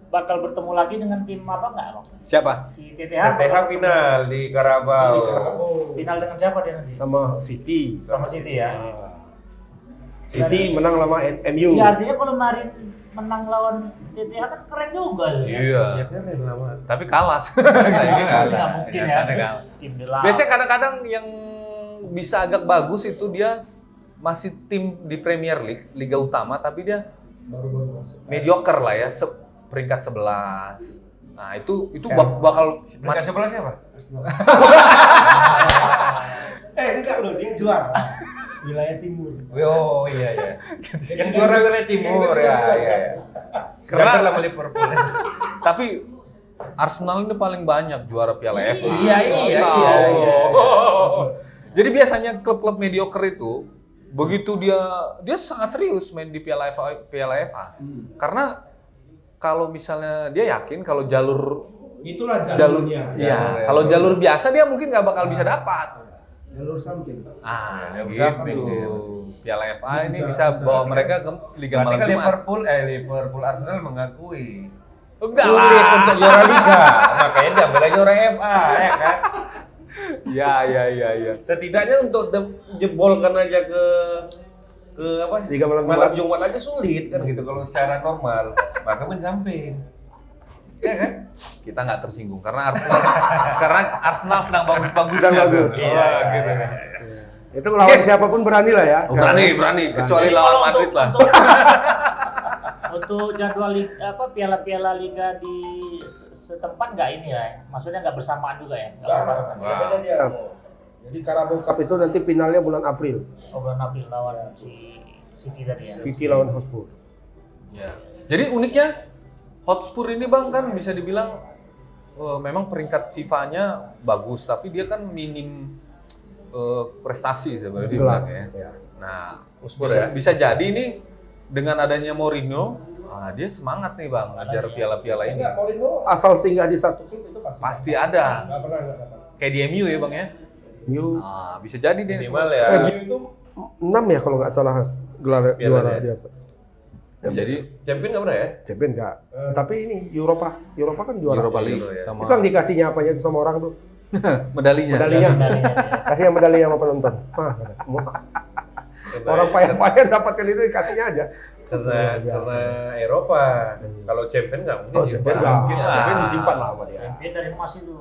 bakal bertemu lagi dengan tim apa nggak, Bang? Siapa? Si TTH TTH final di Carabao. final dengan siapa dia nanti? Sama City. Sama City ya. City menang lama MU. Ya artinya kalau kemarin menang lawan TTH kan keren juga. Iya. Ya keren lama. Tapi kalah. Nggak kalah. mungkin Iya, ya. ada kalah. Tim di lawan. Biasanya kadang-kadang yang bisa agak bagus itu dia masih tim di Premier League, Liga Utama, tapi dia Baru-baru masuk. mediocre lah ya, peringkat 11. Nah, itu bakal Peringkat sebelah siapa? Enggak loh, dia juara. Wilayah Timur. Oh iya iya. Yang juara wilayah timur ya. Iya. Sejajar sama Liverpool. tapi Arsenal ini paling banyak juara Piala FA. Iya, iya, iya, iya. Jadi biasanya klub-klub mediocre itu begitu dia sangat serius main di Piala FA. Karena kalau misalnya dia yakin kalau jalur Itulah iya, Jalur. kalau jalur biasa dia mungkin nggak bakal bisa dapat. Jalur samping. Jalur Gitu. samping. Piala FA ini Bisa bawa mereka ke Liga Berarti Malam kan Jumat. Liverpool Arsenal mengakui Enggak sulit lah. untuk juara Liga. Makanya diambil aja juara FA ya kan. Ya. Setidaknya untuk jebolkan aja ke apa? Liga Malam Jumat aja sulit kan gitu kalau secara normal. Maka main samping. Ya kan? Kita nggak tersinggung karena Arsenal sedang bagus-bagusnya. Sedang bagus. tuh. Iya, Gitu. Itu lawan siapapun berani lah ya. Oh, berani. Kecuali Jadi lawan kalau Madrid lah. Untuk jadwal piala-piala liga di setempat nggak ini ya? Maksudnya nggak bersamaan juga ya? Nggak berbarengan. Wah. Beda dia. Jadi Carabao Cup itu nanti finalnya bulan April. Oh, bulan April lawan si City tadi ya. City lawan Hotspur. Ya. Jadi uniknya Hotspur ini Bang kan bisa dibilang memang peringkat FIFA-nya bagus tapi dia kan minim prestasi sebenarnya dibilang ya. Ya. Nah, Hotspur bisa, ya? bisa jadi nih dengan adanya Mourinho, dia semangat nih Bang ngejar piala-piala ini. Enggak, Mourinho asal singgah di satu klub itu Pasti ada. Enggak pernah enggak dapat. Kayak di MU ya Bang ya. MU Bisa jadi dia Minimal semua- ya. MU itu 6 ya kalau nggak salah gelar Piala juara ya. dia. Jadi Champion nggak pernah ya? Champion enggak. Tapi ini Europa kan juara. Europa League ya. sama Itu yang dikasihnya apanya itu sama orang tuh. medalinya. Medalinya. Medalinya. Kasih yang medali sama penonton. Orang payah-payah dapatkan itu dikasihnya aja. Karena Eropa. Kalau Champion nggak mungkin. Oh, Champion enggak. Mungkin. Champion disimpan lah sama dia. Champion dari emas itu.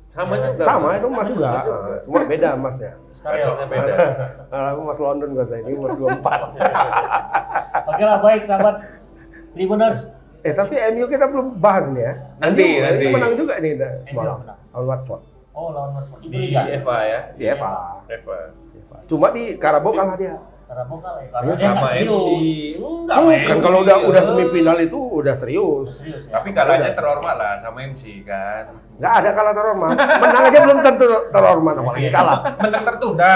Sama juga. Sama itu emas juga. Cuma beda emasnya. Stereo. Levelnya beda. Emas London gua saya, ini emas 24. Oke lah, baik sahabat Tribuners. Tapi MU kita belum bahas nih ya. Nanti. Ini menang juga nih semalam. menang. Lawan Watford. Oh, lawan Watford. Itu Di liga. FA ya. Di FA. FA. Cuma di Carabao kalah dia. Karena bukan lah. Ya, Karena dia Sama nggak serius. MC. Enggak, Kan kalau udah semifinal itu udah serius. Serius ya. Tapi kalahnya terhormat lah sama MC kan. Nggak ada kalah terhormat. Menang aja belum tentu terhormat, apalagi kalah. Menang tertunda.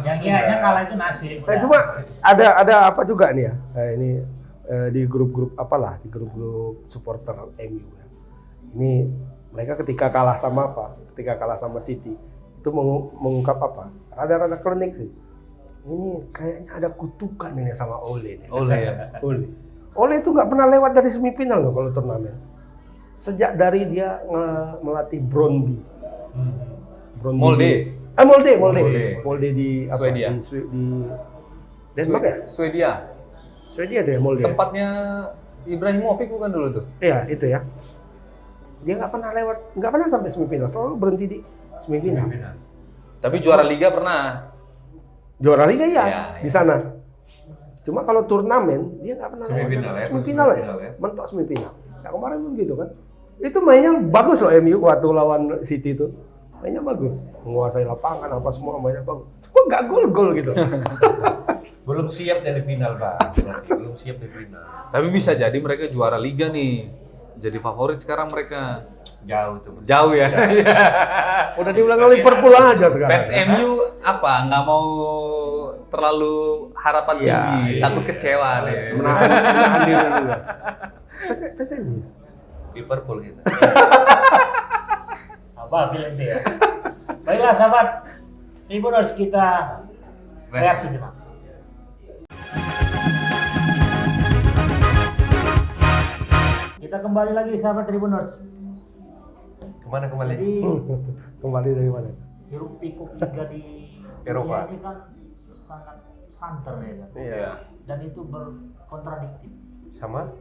Yang iya kalah itu nasib. Nah, cuma ada apa juga nih ya? Ini di grup-grup apalah, di grup-grup supporter MU ya. Ini mereka ketika kalah sama apa? Ketika kalah sama City itu mengungkap apa? Rada-rada klinik sih. Ini kayaknya ada kutukan ini sama Ole nih. Oleh ya. Ole itu nggak pernah lewat dari semifinal loh kalau turnamen. Sejak dari dia melatih Brøndby. Molde. Molde di apa? Swedia. Di Denmark ya? Swedia. Swedia tuh ya Molde. Tempatnya Ibrahimovic bukan dulu tuh. Iya, itu ya. Dia nggak pernah sampai semifinal, selalu berhenti di semifinal. Tapi juara liga pernah. Juara liga Iya, ya, di sana. Cuma kalau turnamen dia nggak pernah Semifinal lewat. ya, Semifinal ya, semifinal ya. mentok semifinal. Nah, kemarin pun gitu kan. Itu mainnya bagus loh MU waktu lawan City itu. Mainnya bagus, menguasai lapangan apa semua mainnya bagus. Cuma nggak gol-gol gitu. Belum siap dari final, Pak. Belum siap dari final. Tapi bisa jadi mereka juara liga nih. Jadi favorit sekarang mereka. Jauh tuh. Jauh ya. Udah dibilang Liverpool aja sekarang. Fans MU apa? Nggak mau terlalu harapan Iya, tinggi, iya. takut kecewa nih. menahan diri juga. PSMI. Liverpool kita. Apa bilang dia? Baiklah sahabat, Tribuners kita rehat sejenak. Kita kembali lagi sahabat Tribuners. Kemana kembali? Jadi Kembali dari mana? hiruk pikuk liga di Eropa. dunia ini kan sangat santer ya kan. Iya. Dan itu berkontradiktif Sama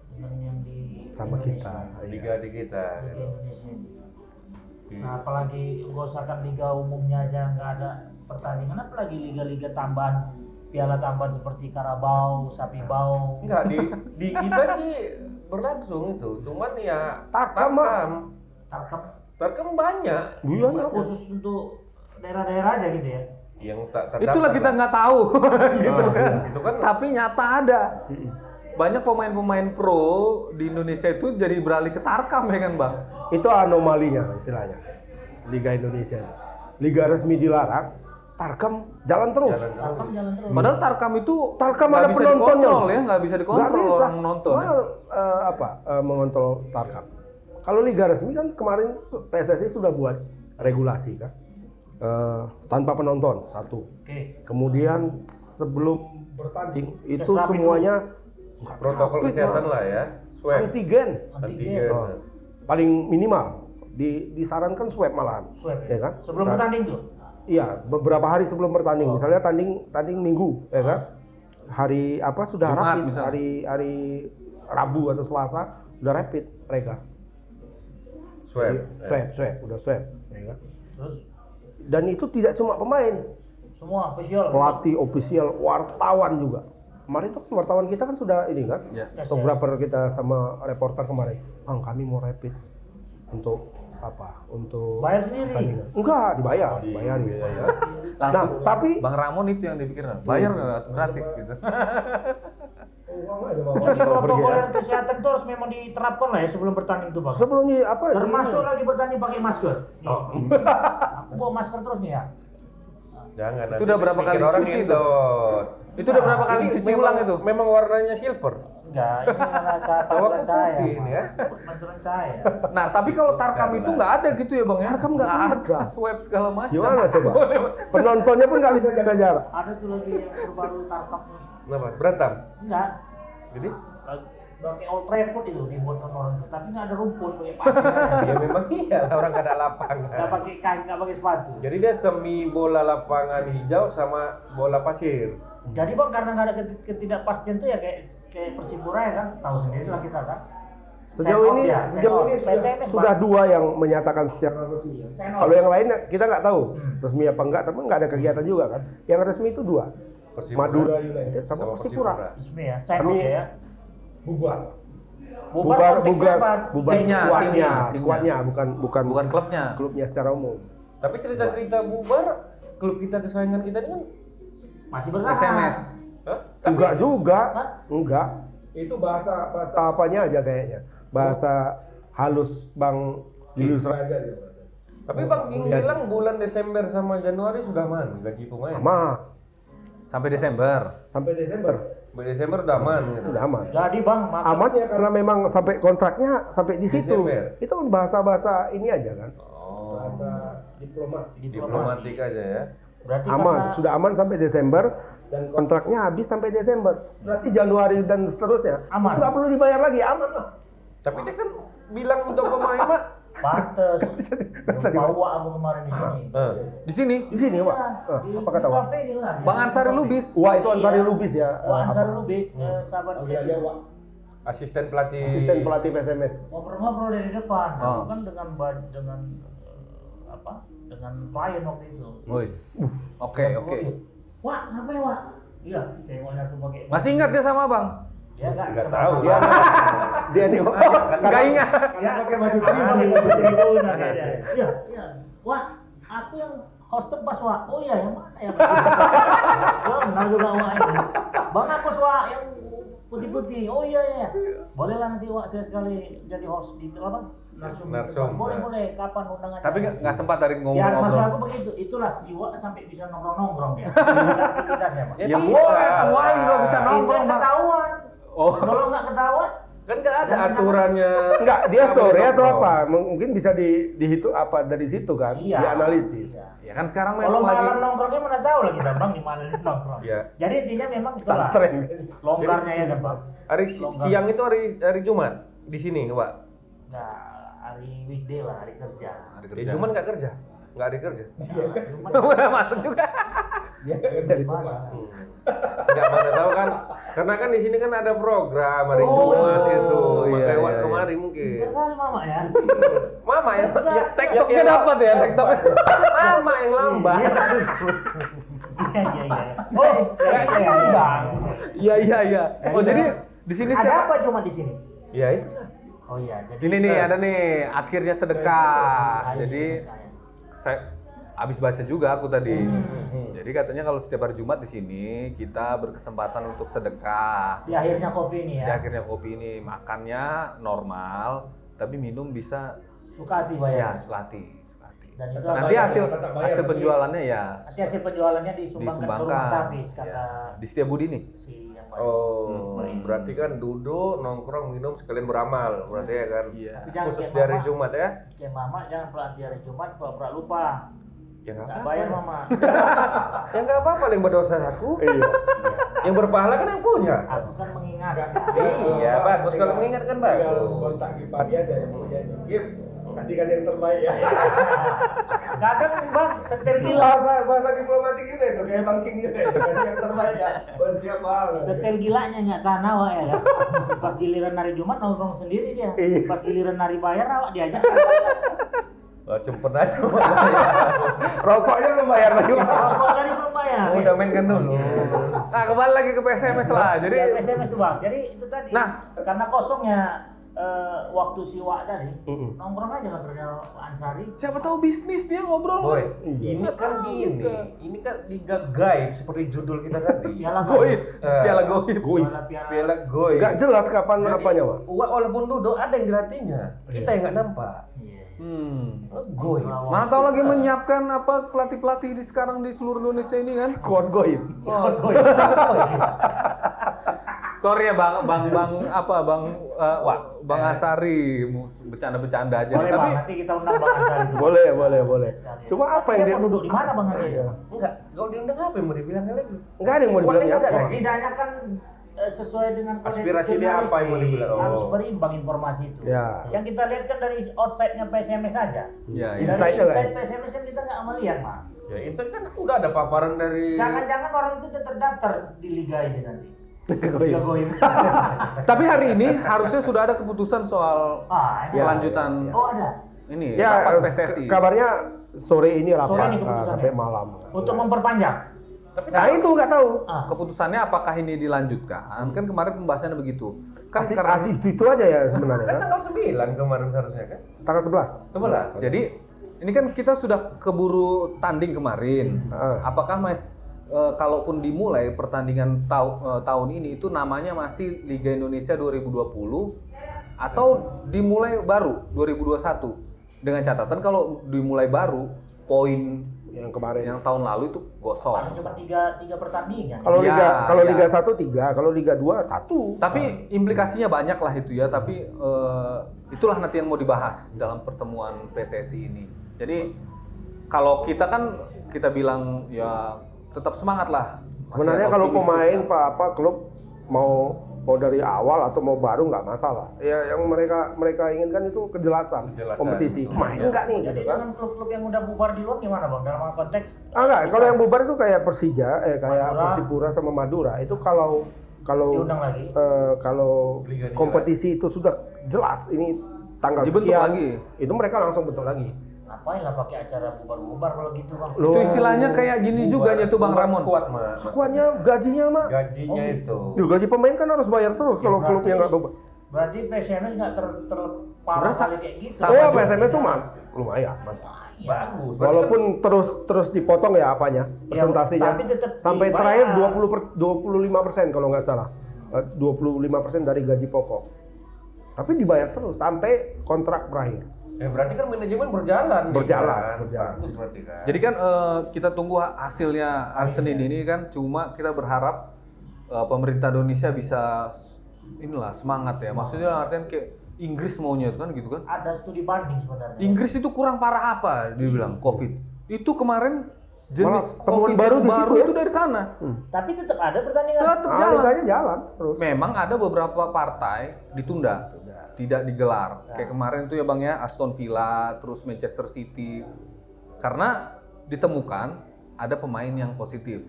dengan yang di Sama Indonesia. kita. liga di kita. Liga Indonesia ini. Nah, apalagi usahakan liga umumnya aja nggak ada pertandingan, apalagi liga-liga tambahan, piala tambahan seperti Karabau, Sapi Bau. Enggak di kita sih berlangsung itu. Cuman ya Tarkam, Tarkam banyak. Iya, ya, khusus untuk daerah-daerah aja gitu ya. Yang tak terdaftar. Itulah kita nggak tahu, gitu Ah, kan. Itu kan Tapi nyata ada. Banyak pemain-pemain pro di Indonesia itu jadi beralih ke Tarkam ya kan bang? Itu anomalinya istilahnya. Liga Indonesia. Liga resmi dilarang, Tarkam jalan terus. Tarkam jalan terus. Padahal Tarkam itu Tarkam nggak ada bisa penontonnya. dikontrol ya, nggak bisa Nggak dikontrol bisa. orang nonton. Mana, Ya. mengontrol Tarkam. Kalau liga resmi kan kemarin PSSI sudah buat regulasi kan. Tanpa penonton satu. Oke. Kemudian sebelum bertanding itu rapi semuanya nggak protokol rapi, kesehatan Pak. lah ya. Swab. Antigen. Antigen. Oh, paling minimal disarankan swab malahan. Swab. Ya kan? Sebelum Nah, bertanding tuh. Iya, beberapa hari sebelum bertanding. Misalnya tanding Minggu, ya kan? Hari apa sudah Jumat, rapid, misalnya. hari Rabu atau Selasa sudah rapid mereka. Swab. Swab, udah swab, ya kan? Terus Dan itu tidak cuma pemain, semua official. pelatih, ofisial, wartawan juga. Kemarin tuh wartawan kita kan sudah ini kan, Ya. fotografer kita sama reporter kemarin, Bang kami mau rapid untuk apa? Untuk Bayar sendiri. pertandingan." Enggak, dibayarin. Langsung. Nah, tapi Bang Ramon itu yang dipikir bayar nggak gratis gitu. Jadi protokol kesehatan itu harus memang diterapkan lah ya sebelum bertanding tuh bang. sebelumnya apa? Termasuk lagi bertanding pakai masker. Nih. Oh. Aku bawa masker terus nih ya. Jangan. Itu udah berapa kali orang cuci endos. Itu udah berapa kali Ini cuci memang- ulang itu? Memang warnanya silver. Enggak, ini karena Tahu aku cahaya. putih ini ya. Pantulan cahaya. Nah, tapi kalau Tarkam itu nggak ada gitu ya bang ya? Tarkam nggak bisa. ada swab segala macam. Gimana coba? Penontonnya pun nggak bisa jaga jarak. Ada tuh lagi yang terbaru Tarkam. Kenapa? Berantem. Enggak. Jadi Pakai Old Trafford itu dibuat orang itu, tapi nggak ada rumput pakai pasir. ya memang iya lah, orang nggak ada lapangan. Nggak pakai kaki, nggak pakai sepatu. Jadi dia semi bola lapangan hijau sama bola pasir. Jadi bang karena nggak ada ketidakpastian tuh ya kayak Persipura ya kan, tahu sendiri lah kita kan. Sejauh ini, Senor. sudah, PSMS, sudah Bang. 2 yang menyatakan secara resmi. Senor. Kalau yang lain kita nggak tahu Hmm. resmi apa enggak, tapi nggak ada kegiatan juga kan. Yang resmi itu 2, Persipura. Madura United sama Persipura. Resmi ya, sign Kami- off ya. Bubar. Bubar konteksnya apa? Timnya, skuadnya, timnya. skuadnya bukan Bukan klubnya. klubnya secara umum. Tapi cerita-cerita bubar, klub kita kesayangan kita ini kan, Masih bertahan. SMS. hah? Enggak juga, Hah? enggak. Itu bahasa apanya aja kayaknya. Bahasa halus Bang Julius Raja dia bahasa. Tapi Bang King bilang bulan Desember sama Januari sudah aman gaji pemain. Sampai Desember. Sampai Desember Sampai Desember udah aman gitu. sudah aman. Jadi bang, Aman ya karena memang sampai kontraknya sampai di situ. Desember. Itu kan bahasa-bahasa ini aja kan. Oh, Bahasa diplomat. diplomatik aja ya. Berarti Aman, karena sudah aman sampai Desember dan kontraknya habis sampai Desember. Berarti Januari dan seterusnya Aman. nggak perlu dibayar lagi, aman lah. Tapi dia kan bilang untuk pemain mah, pantes. bisa dibawa. Bawa aku kemarin di sini. Di sini, Di sini, Pak. Di Apa kata Pak? kafe ini lah. Bang Ansari Lubis. Wah, itu Ansari Iya. Lubis ya. Wah, Ansari apa? Lubis, sahabat Panggilannya, Wak. asisten pelatih. Asisten pelatih PSMS. ngobrol-ngobrol dari depan. Oh. Aku kan dengan apa? Dengan klien waktu itu. Wis. Oke. Wah, ngapain Wak? Iya, tengoknya aku pakai. Masih ingat dia sama Bang? Ya Nggak tahu. Dia dia nih. Nggak ingat. Karena pakai baju tribun. tribun. Iya, iya. Wah, aku yang host tebas Wak. Oh iya, yang mana ya? Ya, benar juga Wak ini. Bang Agus Wak yang putih-putih. Oh iya iya. Boleh lah nanti Wak saya sekali jadi host di apa? Narsum. Boleh kapan undangannya? Tapi nggak sempat dari Ya maksud aku ngobrol. begitu, itulah siwa sampai bisa nongkrong-nongkrong dia. Ada aktivitasnya, Pak. Ya boleh, semua juga bisa nongkrong, Itu Bang. ketahuan. Oh. Kalau nggak ketahuan, Kan nggak ada aturannya. Enggak, dia sore atau nongkrong. apa? Mungkin bisa dihitung apa dari situ kan, iya. dianalisis. Iya. Ya kan sekarang Kalau memang lagi malam nongkrongnya mana tahu lah kita Bang di mana nongkrong. Iya. Jadi intinya memang itulah. Santren. Longgarnya ya kan Bang. Hari Longgar. siang itu hari Jumat di sini, Pak. Nggak, hari weekday lah, hari kerja. hari Ya, kerja. Jumat nggak kerja, nggak hari kerja. Cuma Udah masuk juga. Dia dari mana? Nggak mana tahu kan, karena kan di sini kan ada program hari Oh, Jumat itu, iya, makanya iya, Wak iya. kemarin mungkin. kali mama ya. Mama ya, TikToknya dapat ya, TikTok. Mama yang lambat. Iya iya iya. Oh, ya Bang. Iya. Oh jadi di sini Ada setiap apa cuma di sini? Ya itulah. Oh iya, jadi ini nih ada nih akhirnya sedekah. Saya Jadi sedekah ya. saya habis baca juga aku tadi. Jadi katanya kalau setiap hari Jumat di sini kita berkesempatan untuk sedekah. Di akhirnya kopi ini Di ya. akhirnya kopi ini makannya normal, tapi minum bisa Suka hati ya bayar. selati. Dan itu Tetap Nanti bayar, hasil tetap bayar, hasil tapi- penjualannya ya nanti hasil penjualannya disumbangkan ke rumah disumbangkan. Tafis kata Ya, di Setiabudi nih. si yang paling. Oh, berarti kan duduk, nongkrong, minum sekalian beramal, berarti ya kan? Iya. Tapi jangan Khusus kayak di hari mama. Jumat ya? Kayak mama jangan pelatih hari Jumat pura-pura lupa. Ya nggak Nggak apa-apa. bayar mama. Ya nggak apa-apa, yang berdosa aku. Iya. Yang berpahala kan yang punya. Aku kan mengingatkan. Iya, bagus kalau mengingatkan bagus. Tinggal kontak Gipari aja yang punya ini. Gip, kasihkan yang terbaik ya. Kadang Bang setel gila. Bahasa diplomatik juga itu, kayak banking juga itu. Kasih yang terbaik ya. Oh, siap banget. Setel gilanya nggak tahan awak ya kan. Pas giliran hari Jumat nongkrong sendiri dia. Iya. Pas giliran hari bayar awak diajak. Wah, cepet aja. Rokoknya belum bayar lagi. Rokok tadi belum bayar. Udah mainkan dulu. Nah kembali lagi ke PSMS lah. Jadi Ya, SMS tuh Bang. Jadi itu tadi. Nah. Karena kosongnya waktu siwa tadi, nongkrong aja lah kerja Ansari. siapa tahu bisnis dia ngobrol. Boy, kan? ini Nggak kan tahu gini. kita. Ini kan liga gaib seperti judul kita tadi. Piala Goib, Eh, piala goib. Piala goib. Gak jelas kapan Jadi, apanya, Pak. walaupun duduk ada yang dilatihnya. Kita yang nggak nampak. Iya. Goib. Mana tahu lagi menyiapkan apa pelatih-pelatih di sekarang di seluruh Indonesia ini kan? Squad goib. Oh, Sorry ya Bang Ansari, bercanda-bercanda aja. boleh Tapi Bang, nanti kita undang Bang Ansari itu. Boleh. Cuma apa yang dia mau duduk di mana Bang Ansari? Enggak, kalau diundang apa yang mau dibilangnya lagi? Enggak ada yang mau Squadnya dibilang nggak apa. ada. Setidaknya kan sesuai dengan kode Aspirasi dia jurnalistik, apa yang mau dibilang? Oh. harus berimbang informasi itu. Ya. Yang kita lihat kan dari outside-nya PSMS saja. ya, Dari ya. Inside-nya lah. inside PSMS kan kita nggak melihat Mas. Ya, Insan kan udah ada paparan dari Jangan-jangan orang itu udah terdaftar di liga ini nanti. Goib. Liga Goib. Tapi hari ini harusnya sudah ada keputusan soal Ini. kelanjutan Oh ada. ini Ya, rapat PSSI. kabarnya sore ini rapat Sore ini keputusannya. sampai malam. Untuk memperpanjang. tapi Nah itu nggak tahu. Keputusannya apakah ini dilanjutkan? Kan kemarin pembahasannya begitu. Kan Kasih karena itu aja ya sebenarnya. kan Kan? tanggal 9 kemarin seharusnya kan? Tanggal 11. 11. jadi ini kan kita sudah keburu tanding kemarin. Apakah kalaupun dimulai pertandingan tahun ini itu namanya masih Liga Indonesia 2020 atau dimulai baru 2021 dengan catatan kalau dimulai baru poin Yang kemarin. yang tahun lalu itu gosong. Paling cuma tiga pertandingan. Kalau Ya, Liga kalau ya. Liga 1 3, kalau Liga 2 1. Tapi implikasinya banyak lah itu ya. Tapi itulah nanti yang mau dibahas dalam pertemuan PSSI ini. Jadi kalau kita kan kita bilang ya tetap semangat lah. Masih Sebenarnya ada kalau optimistis pemain lah. apa klub mau dari awal atau mau baru nggak masalah. Ya yang mereka inginkan itu kejelasan, kompetisi. Main enggak nih Jadi gitu kan? dengan klub-klub yang udah bubar di luar gimana Bang? Dalam konteks Enggak, kalau yang bubar itu kayak Persija, kayak Madura. Persipura sama Madura. Itu kalau diundang lagi. kalau Liganya kompetisi itu sudah jelas ini tanggal Dibentuk sekian, lagi. itu mereka langsung bentuk lagi. Ngapain lah pakai acara bubar-bubar kalau gitu Bang? Loh. Itu istilahnya kayak gini juga nya tuh Bang Ramon. Kuat, Mas. Skuadnya gajinya mah, Gajinya itu. gaji pemain kan harus bayar terus kalau berarti- klubnya nggak bubar. Berarti PSMS nggak parah Sebenarnya kali kayak gitu. Oh, PSMS tuh lumayan, mantap. Iya. Bagus. Berarti Walaupun terus dipotong ya apanya, presentasinya. tapi tetap Sampai dibayar. terakhir 25% kalau nggak salah. 25% dari gaji pokok. Tapi dibayar terus sampai kontrak berakhir. Berarti kan manajemen berjalan. Berjalan. Bagus berarti kan. Jadi kan kita tunggu hasilnya hari Senin ini kan, cuma kita berharap pemerintah Indonesia bisa semangat ya. Maksudnya artinya kayak Inggris maunya itu kan gitu kan. Ada studi banding sebenarnya. Inggris itu kurang parah apa dibilang COVID. Itu kemarin jenis Malah temuan COVID baru yang di situ ya? itu dari sana. Tapi tetap ada pertandingan. Tetap jalan. Liganya jalan terus. Memang ada beberapa partai ditunda, tidak digelar. Kayak kemarin tuh ya Bang ya, Aston Villa, terus Manchester City. Karena ditemukan ada pemain yang positif.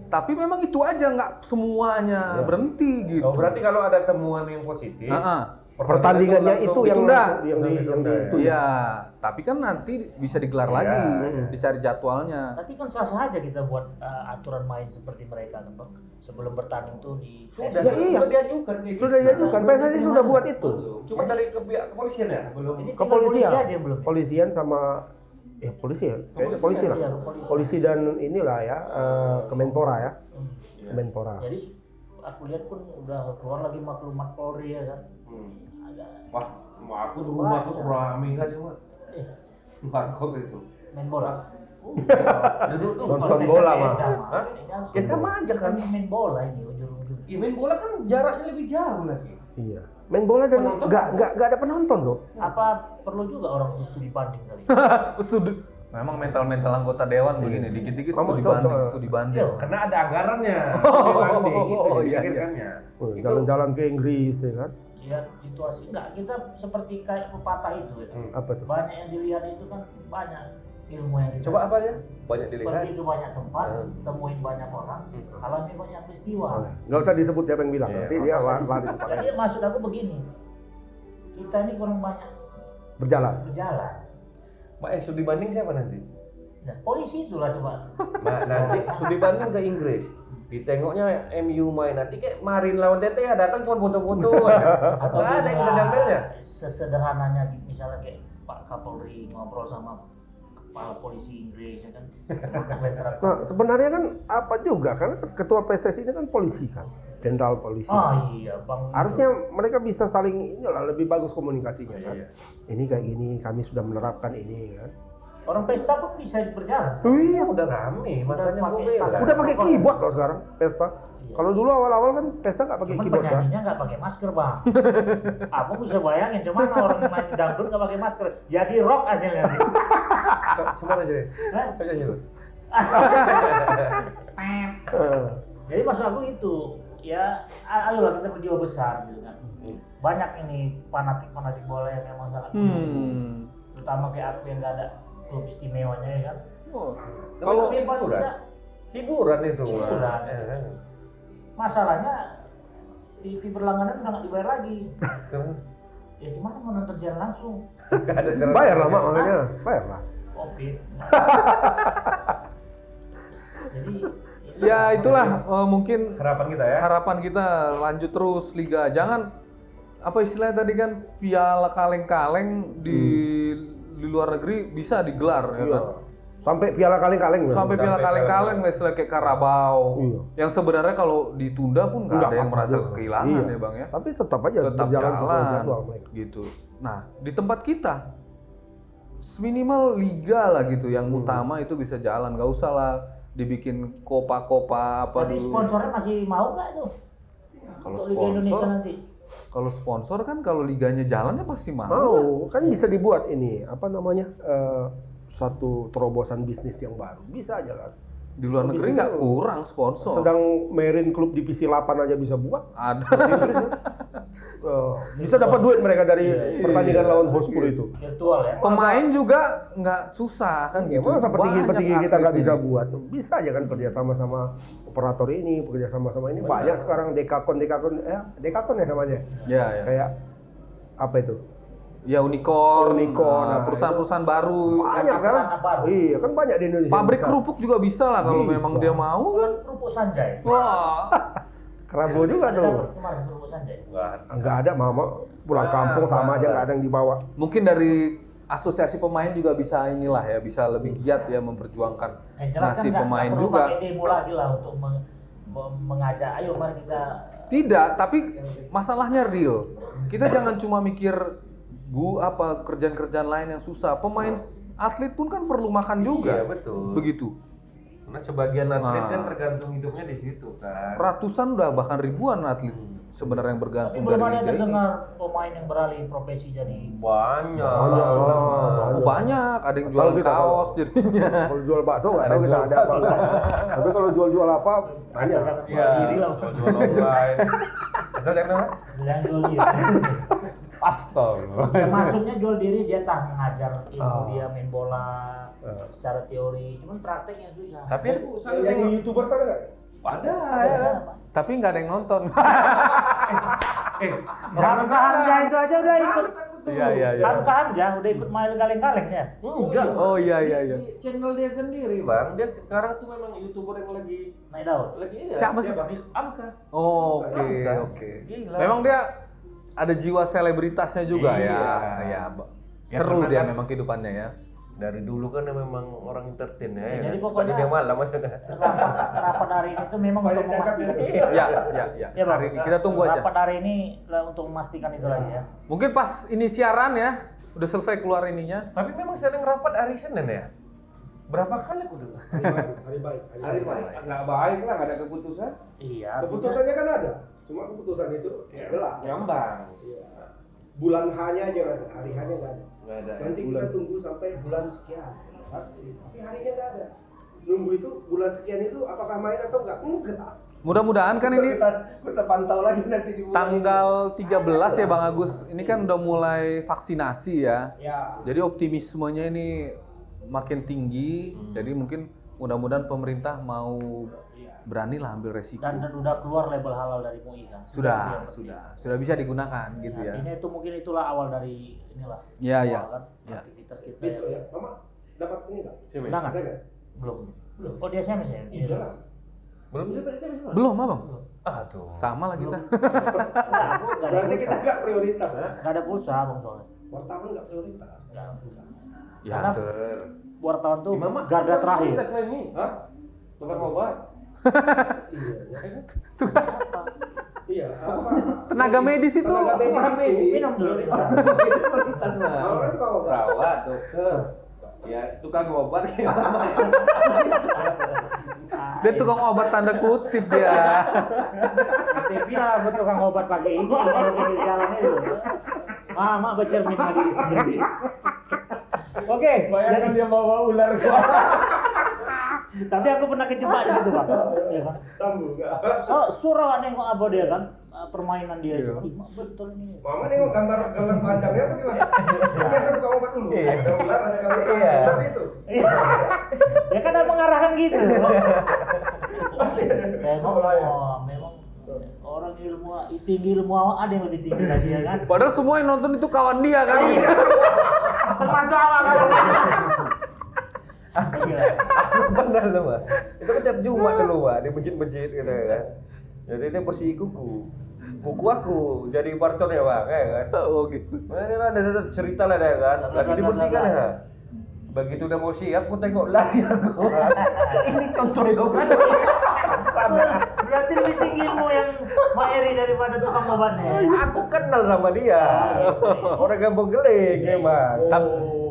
Tapi memang itu aja, nggak semuanya berhenti gitu. Oh, berarti kalau ada temuan yang positif, Pertandingannya itu yang ditunda. langsung- yang ditunda. Iya, tapi kan nanti bisa digelar lagi, dicari jadwalnya. Tapi kan sah-sah aja kita buat aturan main seperti mereka kan, Bang. Sebelum bertanding tuh di sudah Ya, iya. sudah diajukan kayak gitu. Sudah diajukan, PSSI sudah buat itu. Cuma dari pihak kepolisian ya sebelum Ini tinggal Kepolisian, polisi aja yang belum. polisian sama polisi ya, kayaknya polisi lah, Iya, kepolisian. polisi dan inilah ya Kemenpora ya, Hmm. Kemenpora. Jadi aku lihat pun udah keluar lagi maklumat Polri ya kan. Ada Wah, aku di rumah tuh rame kan cuma eh warkop itu. main bola. Duduk tuh Nonton bola, mah. Hah? Ya sama aja kan. Main bola ini ujung-ujung. Ya, main bola kan jaraknya lebih jauh lagi. Iya, main bola dan Penonton? nggak ada penonton loh. Apa perlu juga orang itu studi banding kali? Memang mental anggota dewan begini, dikit-dikit Kamu studi cocok. banding, studi banding. Karena ada anggarannya. Oh, iya, Pikirkannya. Itu Jalan-jalan ke Inggris ya kan? Lihat situasi enggak, kita seperti kayak pepatah itu ya. Apa tuh? Banyak yang dilihat itu kan banyak ilmu yang kita coba apa ya? Banyak dilihat. pergi ke banyak tempat, Hmm. temuin banyak orang, alami banyak peristiwa. Nggak usah disebut siapa yang bilang, Iya, nanti nggak dia usah lari tempat Jadi lain. maksud aku begini, kita ini kurang banyak Berjalan. berjalan. Mak yang studi banding siapa nanti? Nah, polisi itulah coba. Nah, nanti studi banding ke Inggris. Ditengoknya MU main nanti kayak Marin lawan TT ya datang cuma foto-foto aja. Atau ada yang bisa nempelnya? Sesederhananya misalnya kayak Pak Kapolri ngobrol sama kepala polisi Inggris ya kan. Nah sebenarnya kan apa juga karena ketua PSSI ini kan polisi kan, jenderal polisi. Oh iya, Bang. Harusnya mereka bisa saling inilah lebih bagus komunikasinya kan. Iya. Ini kayak gini, kami sudah menerapkan ini kan. Orang pesta pun bisa berjalan. Iya, Udah rame, makanya pakai gue bilang. standar. udah pakai keyboard loh sekarang pesta. Iya. Kalau dulu awal-awal kan pesta nggak pakai Cuman keyboard kan. penyanyinya nggak pakai masker, Bang. Aku bisa bayangin, cuman orang main dangdut nggak pakai masker, jadi rock hasilnya. Cuman aja deh. Hah? Coba nyanyi lu. Eh, Jadi maksud aku itu, ya ayolah kita berjiwa besar gitu kan. Banyak ini fanatik bola yang memang sangat terutama kayak aku yang nggak ada klub istimewanya ya kan. Oh, Kalau Tapi paling hiburan, tidak, hiburan itu. Mak. Hiburan. Ya, kan? masalahnya TV berlangganan udah nggak dibayar lagi. Terus, Ya cuman mau nonton siaran langsung. nggak ada jalan bayar lah lain. mak makanya, bayar lah. Covid. Jadi ya itulah mungkin Harapan kita ya. harapan kita lanjut terus Liga. Jangan apa istilahnya tadi kan piala kaleng-kaleng di luar negeri bisa digelar ya Iya. kan. Sampai piala kaleng-kaleng. Sampai piala kaleng-kaleng lah istilah kayak Carabao. Iya. Yang sebenarnya kalau ditunda pun nggak ada yang apa-apa merasa juga. kehilangan Iya. ya Bang ya. Tapi tetap aja Tetap berjalan sesuai jalan jadwal mereka. gitu. Nah, di tempat kita minimal liga lah gitu yang utama itu bisa jalan, nggak usah lah dibikin kopa-kopa apa tapi dulu. sponsornya masih mau nggak tuh? Kalau Untuk Liga Indonesia sponsor, nanti. kalau sponsor kan kalau liganya jalannya pasti mahal. Mau kan bisa dibuat ini apa namanya satu terobosan bisnis yang baru bisa aja kan. Di luar negeri nggak kurang sponsor. Sedang Marine klub divisi 8 aja bisa buat. Ada. Inggris kan? Bisa dapat duit mereka dari pertandingan lawan Hotspur itu. Virtual ya. Pemain juga nggak susah kan Ya, gitu. masa petinggi-petinggi Banyak kita nggak atlet bisa ini. buat? Bisa aja kan kerja sama-sama operator ini, kerja sama-sama ini. Banyak sekarang dekakon ya namanya. Ya, ya. Kayak apa itu? Ya unicorn, Unicorn, nah, nah, perusahaan-perusahaan baru. Banyak kan? Sarana baru. Iya, kan banyak di Indonesia. Pabrik yang bisa. kerupuk juga bisa lah kalau Bisa. memang dia mau kan. Kerupuk Sanjay. Wah. Kerabo juga Ada tuh. kemarin kerupuk Sanjay. Enggak ada mama pulang kampung sama aja nggak ada yang dibawa. Mungkin dari asosiasi pemain juga bisa inilah ya, bisa lebih giat ya memperjuangkan Yang jelas kan nasib nggak pemain perlu juga. pakai demo lagi lah untuk mengajak. Ayo mari kita. Tidak, tapi masalahnya real. kita jangan cuma mikir kerjaan-kerjaan lain yang susah. Pemain atlet pun kan perlu makan juga. Iya, betul. Begitu. Karena sebagian atlet kan tergantung hidupnya di situ kan. Ratusan udah bahkan ribuan atlet sebenarnya yang Tapi bergantung belum dari ada yang liga ini. terdengar pemain yang beralih profesi jadi Banyak. Oh, banyak, ada yang jual Tahu kita, kaos jadinya. Kalau jual bakso nggak tahu kita ada apa enggak. Tapi kalau jual-jual apa asal banyak. jangan jual diri lah. Jual online. Asal jangan apa? Jangan jual diri. Astaga. Termasuknya jual diri dia tak mengajar ilmu Ah. dia main bola secara teori, cuman prakteknya susah. Tapi aku Yang jadi YouTuber sana nggak? ada ya kan. Tapi nggak ada yang nonton. Hamzah Hamzah itu aja udah ikut. Iya, iya, iya. Hamzah udah ikut main kaleng-kaleng ya. Enggak. Oh iya. Di channel dia sendiri, Bang. Dia sekarang tuh memang YouTuber yang lagi Naik daun. ya. Siapa sih? Amka. Oh, oke. Gila. Memang dia ada jiwa selebritasnya juga Iya. ya. Ya, Seru karena dia kan- memang kehidupannya ya. Dari dulu kan dia memang orang entertain ya. Jadi kan? pokoknya- Suka dia malam maksudnya. Rapat hari ini tuh memang untuk memastikan. Ya. Ya, Bang. Hari ini kita tunggu aja. Rapat hari ini lah untuk memastikan itu lagi ya. Mungkin pas ini siaran ya, udah selesai keluar ininya. Tapi memang sering rapat hari Senin ya. Berapa kali aku dengar? Hari baik. Nggak baik lah, nggak ada keputusan. Iya. Keputusannya kan ada. Cuma keputusan itu jelas. Ngambang. Iya. Bulan H-nya aja nggak ada, hari H-nya nggak ada. Nggak ada. Nanti kita tunggu sampai bulan sekian. Kan? Tapi harinya nggak ada. Nunggu itu bulan sekian itu apakah main atau enggak? Enggak. Mudah-mudahan kan ini Kita pantau lagi nanti di bulan tanggal 13 ya Bang Agus. Ini kan udah mulai vaksinasi ya. ini. Ya. Jadi optimismenya ini makin tinggi. Jadi mungkin mudah-mudahan pemerintah mau beranilah ambil resiko. Dan udah keluar label halal dari MUI kan. Sudah bisa digunakan gitu ya. Artinya itu mungkin itulah awal dari inilah. Iya, awal iya. Kan, Iya. aktivitas kita. Besok ya. Mama dapat ini enggak? Undangan? SMS? Belum. Oh dia SMS ya? Iya lah. Belum dapat SMS belum? Belum, Abang. Aduh. Sama lah kita. Enggak, aku enggak ada Berarti kita pulsa. enggak prioritas. Enggak ada pulsa Bang soalnya. Wartawan enggak prioritas. Enggak. Ya. Karena wartawan tuh garda terakhir. Selain ini. Hah? Tukang obat. Iya. Apa? Iya. Apa? Tenaga medis itu Tenaga medis. Minum dulu. Prioritas. Prioritas mah. Mau kan tukang obat? Perawat, dokter. Ya, tukang obat kayak apa? dia tukang obat tanda kutip dia. TV lah buat tukang obat pagi ini kalau pinggir jalan itu. Mama bercermin sama diri sendiri. Oke, Bayangkan dia bawa ular. tapi aku pernah kejebak di situ, Bang. Iya kan? Sambung enggak? Surah nengok apa dia kan? Permainan dia itu. Iya. Ih, Mak, betul ini. Mama nengok gambar panjangnya apa gimana? Biasa tukang obat dulu. Iya. Ada ular, ada gambar Iya. panjang. Seperti itu. Ya kan ada mengarahkan gitu. Pasti ada. Memang, Sekolah ya. memang orang ilmu tinggi ilmu ada yang lebih tinggi lagi ya kan? Padahal semua yang nonton itu kawan dia kan. Termasuk awak kan? Gila. Benar loh, Pak. Itu kan tiap Jumat dulu, Pak, di masjid-masjid gitu kan. Jadi dia bersih kuku. Kuku aku jadi barcon ya, Pak, kayak kan. Oh gitu. Nah, ini ada cerita lah dia kan. Lagi dibersihkan ya. Begitu udah mau siap, aku tengok lari aku. Ini contoh ya, Pak. Berarti lebih tinggi ilmu yang Mbak Eri daripada tukang obatnya. Aku kenal sama dia. Orang Kampung Geling memang.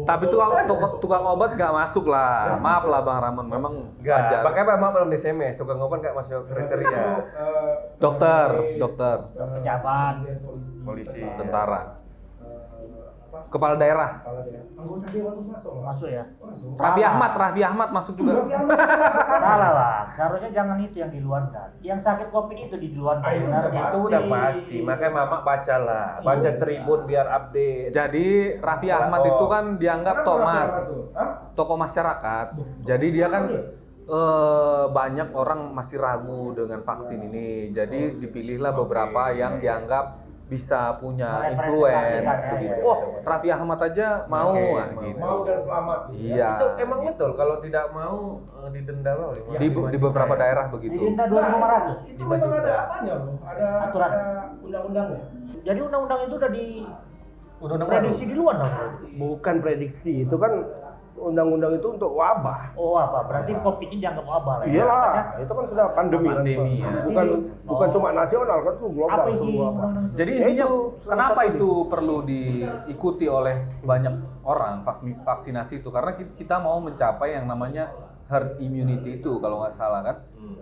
Tapi tukang obat nggak masuk lah. Maaf lah Bang Ramon, memang Enggak, wajar. makanya Bapak belum di SMS, tukang obat enggak masuk kriteria. Dokter. Pejabat. Polisi. Tentara. Kepala daerah. Anggota dewan tuh masuk. Masuk ya. Masuk. Raffi Ahmad masuk juga. Salah lah. Seharusnya jangan itu yang diluarkan. Yang sakit COVID itu diluarkan. Ah, itu Benar. udah Itu udah pasti. Makanya Mama bacalah. Baca Tribun biar update. Jadi Raffi Ahmad itu kan dianggap Kenapa Thomas, Raffi Ahmad tuh? Hah? tokoh masyarakat. Jadi dia kan banyak orang masih ragu dengan vaksin ini. Jadi dipilihlah beberapa yang dianggap bisa punya influence Merepresentasikan, begitu. ya. Oh, Raffi Ahmad aja mau nah, gitu. Mau dan selamat. Iya. Itu emang betul kalau tidak mau didenda loh. Di beberapa daerah begitu. Didenda Nah, 2.500. itu memang ada apanya loh? Ada Aturan. ada undang-undangnya. Jadi undang-undang itu udah Undang-undang diprediksi di luar dong. Bukan prediksi, itu kan undang-undang itu untuk wabah. Oh apa? Berarti COVID ini dianggap wabah lah ya? Iyalah, Makanya, itu kan sudah pandemi, Pandemi, kan. ya. Bukan cuma nasional kan, itu global apa isi semua. Pak. undang-undang itu? Jadi Ya intinya itu, salah kenapa satu itu perlu diikuti oleh banyak orang vaksinasi itu karena kita mau mencapai yang namanya herd immunity itu kalau nggak salah kan?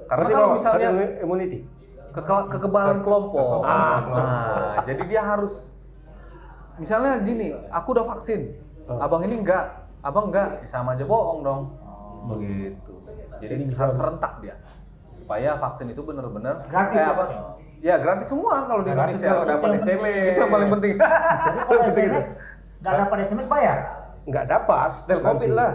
Karena Berarti kalau apa? misalnya Herd immunity. kekebalan kelompok, kelompok. nah, jadi dia harus misalnya gini, aku udah vaksin, abang ini enggak, abang enggak, ya sama aja bohong dong, begitu. Jadi harus serentak dia supaya vaksin itu benar-benar Gratis ya? Ya gratis semua kalau di Gratis Indonesia. kalau dapat SMS. Itu yang paling penting. Jadi kalau SMS nggak dapat SMS bayar. Nggak dapat. Setel COVID nanti. lah.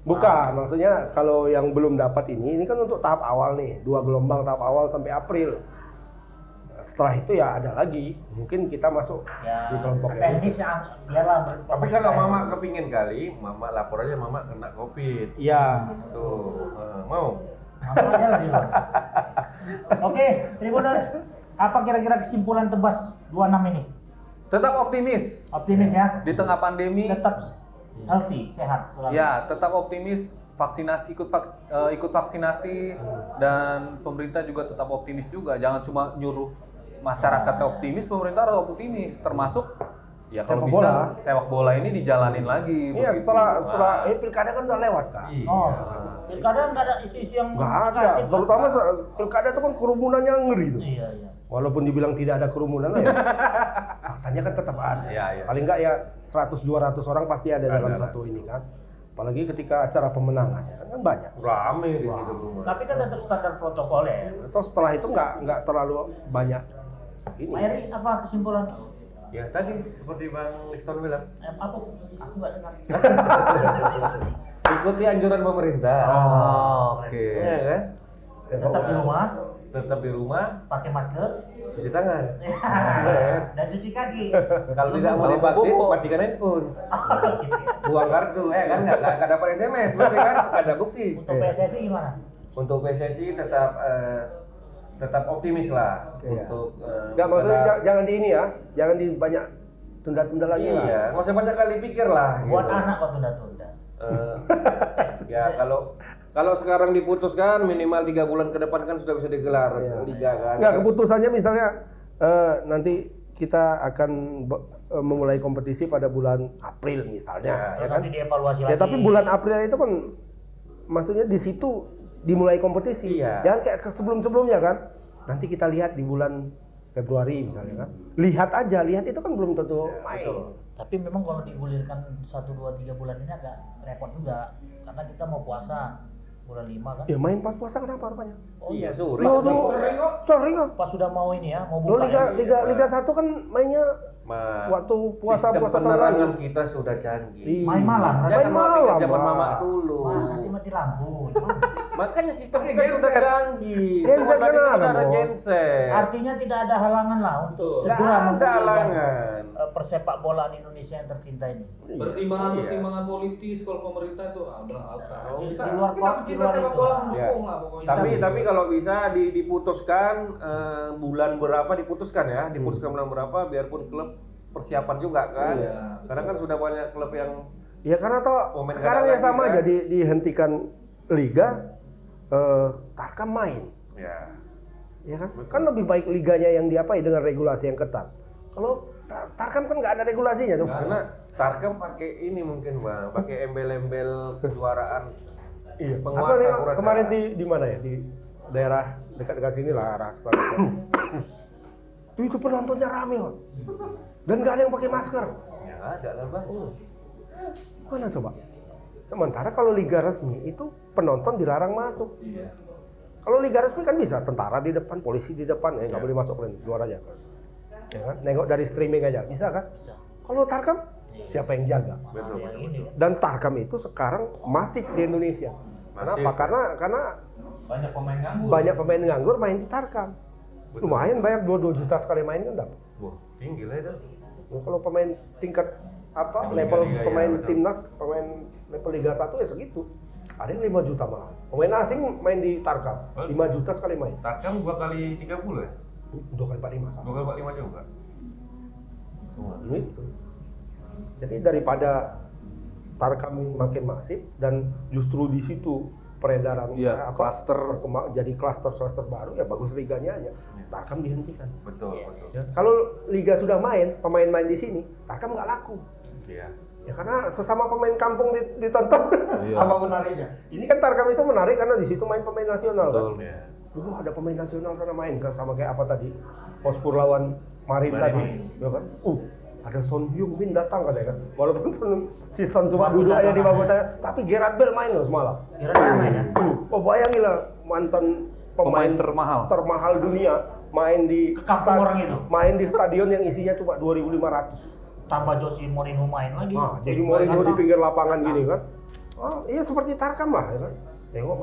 Bukan, maksudnya kalau yang belum dapat ini kan untuk tahap awal nih, 2 gelombang tahap awal sampai April. Setelah itu ya ada lagi, mungkin kita masuk Ya, di kelompok yang teknis yang biarlah. Tapi kalau mama kepingin kali, mama lapor aja mama kena COVID. Iya. Tuh, mau? Mama aja lah dia. Oke, Tribuners, apa kira-kira kesimpulan tebas 26 ini? Tetap optimis Optimis ya, di tengah pandemi. tetap healthy, sehat selalu. Ya, tetap optimis, vaksinasi ikut vaksinasi dan pemerintah juga tetap optimis juga. Jangan cuma nyuruh masyarakatnya optimis, pemerintah harus optimis termasuk ya kalau Sepak bisa bola. sepak bola ini dijalanin lagi. Iya, begitu. setelah pilkada kan udah lewat kan. Iya. Oh, pilkada nggak ada isu-isu yang Nggak ada, negatif, terutama Pak. pilkada itu kan kerumunannya ngeri tuh. Iya, iya. Walaupun dibilang tidak ada kerumunan ya, faktanya kan tetap ada. Iya, iya. Paling nggak ya 100-200 orang pasti ada dalam Ada. satu ini kan. Apalagi ketika acara pemenangan ya kan banyak. Rame di situ rumah. Tapi kan tetap standar protokol ya. Atau setelah itu nggak terlalu banyak ini. Pak Eri, apa kesimpulan? Ya tadi seperti Bang Liston bilang, Apa tuh? Aku nggak dengar. ikuti anjuran pemerintah. Oh, oke. Iya kan? Tetap di rumah, Tetap di rumah, pakai masker, cuci tangan. dan cuci kaki. Kalau tidak mau Kalau divaksin, bobo. matikan handphone. Gitu ya. Buang kartu, kan nggak dapat SMS, berarti kan nggak ada bukti. Untuk PSSI gimana? Untuk PSSI tetap optimis lah Iya. untuk Nggak, maksudnya tetap- jangan di ini ya, jangan di banyak tunda-tunda lagi lah. Iya, nggak usah banyak kali pikir lah. Buat gitu. anak kok tunda-tunda. Eh, ya kalau sekarang diputuskan minimal 3 bulan ke depan kan sudah bisa digelar Iya. liga kan. Nggak, keputusannya misalnya nanti kita akan memulai kompetisi pada bulan April misalnya, Terus ya kan? nanti dievaluasi Ya lagi. tapi bulan April itu kan maksudnya di situ dimulai kompetisi. Iya. Jangan kayak sebelum-sebelumnya kan. Nanti kita lihat di bulan Februari misalnya kan. Lihat aja, lihat itu kan belum tentu main. Tapi memang kalau digulirkan 1, 2, 3 bulan ini agak repot juga. Karena kita mau puasa bulan 5 kan. Ya main pas puasa kenapa rupanya? Oh Iya, iya. sore. Loh, sering kok. Pas sudah mau ini ya, mau Lo buka ya. Liga 1 kan mainnya Ma, waktu sistem puasa penerangan kita sudah canggih. Iya. Main malam, Jangan Main mau pikir malam, zaman Pak. mama dulu. Wah, nanti mati lampu. Makanya sistem kita Genset. sudah canggih. Genset Semua tadi kan kan ada, ada Bos. genset. Artinya tidak ada halangan lah untuk Nggak segera ada menggulirkan halangan. persepak bolaan Indonesia yang tercinta ini. Pertimbangan politis kalau pemerintah itu ada Di luar kita pecinta luar sepak itu. bola Ya. mendukung lah pokoknya. Tapi kalau bisa diputuskan bulan berapa diputuskan ya, diputuskan bulan berapa biarpun klub persiapan juga kan. Iya, Karena kan sudah banyak klub yang Ya karena toh Pemain sekarang nggak ya ada sama lagi, aja kan? dihentikan liga, Tarkam main, ya ya kan? Kan lebih baik liganya yang diapai dengan regulasi yang ketat. Kalau Tarkam kan nggak ada regulasinya tuh. karena Tarkam pakai ini mungkin Bang, pakai embel-embel kejuaraan Iya. penguasa Apa, kurasa. kemarin di mana ya? Di daerah dekat-dekat sini lah arah sana. Itu penontonnya rame kok. Dan nggak ada yang pakai masker. Ya ada lah Bang. Mana coba? Sementara kalau liga resmi itu penonton dilarang masuk. Kalau liga resmi kan bisa tentara di depan, polisi di depan, nggak boleh masuk kan, luar aja. Ya kan? Nengok dari streaming aja, bisa kan? Bisa. Kalau Tarkam, siapa yang jaga? Betul. Yang ini kan. Dan Tarkam itu sekarang masif di Indonesia. Masif. Kenapa? Karena banyak pemain nganggur. banyak pemain nganggur main di Tarkam. Betul. Lumayan bayar 2 juta sekali main kan dapat. Wah, tinggi lah itu. Nah, kalau pemain tingkat apa Yang level liga-liga, pemain ya, betul. timnas, pemain level Liga 1 ya segitu. Ada yang 5 juta malah. Pemain asing main di Tarkam, 5 juta sekali main. Tarkam 2 kali 30 ya? 2 kali 45 sama. 2 kali 45 juga. Gitu. Jadi daripada Tarkam ini makin masif dan justru di situ peredaran klaster berkembang jadi klaster baru ya bagus liganya aja. Tarkam dihentikan. Betul. Ya, kalau liga sudah main, pemain-main di sini, Tarkam nggak laku. Iya. Ya karena sesama pemain kampung ditonton Iya. apa menariknya. Ini kan Tarkam itu menarik karena di situ main pemain nasional betul. kan. Iya. Ada pemain nasional sana main kan sama kayak apa tadi? Pospur lawan Marin tadi, ya kan? Ada Son Heung-min datang katanya kan. Walaupun si Son cuma duduk aja di bangku tanya, tapi Gareth Bale main loh semalam. Gareth Bale main ya? Oh bayangilah mantan pemain termahal dunia main di Kekampung orang itu. main di stadion yang isinya cuma 2.500. Tambah Jose Mourinho main lagi. Jadi Mourinho di pinggir lapangan gini kan. Iya seperti Tarkam lah ya kan. Tengok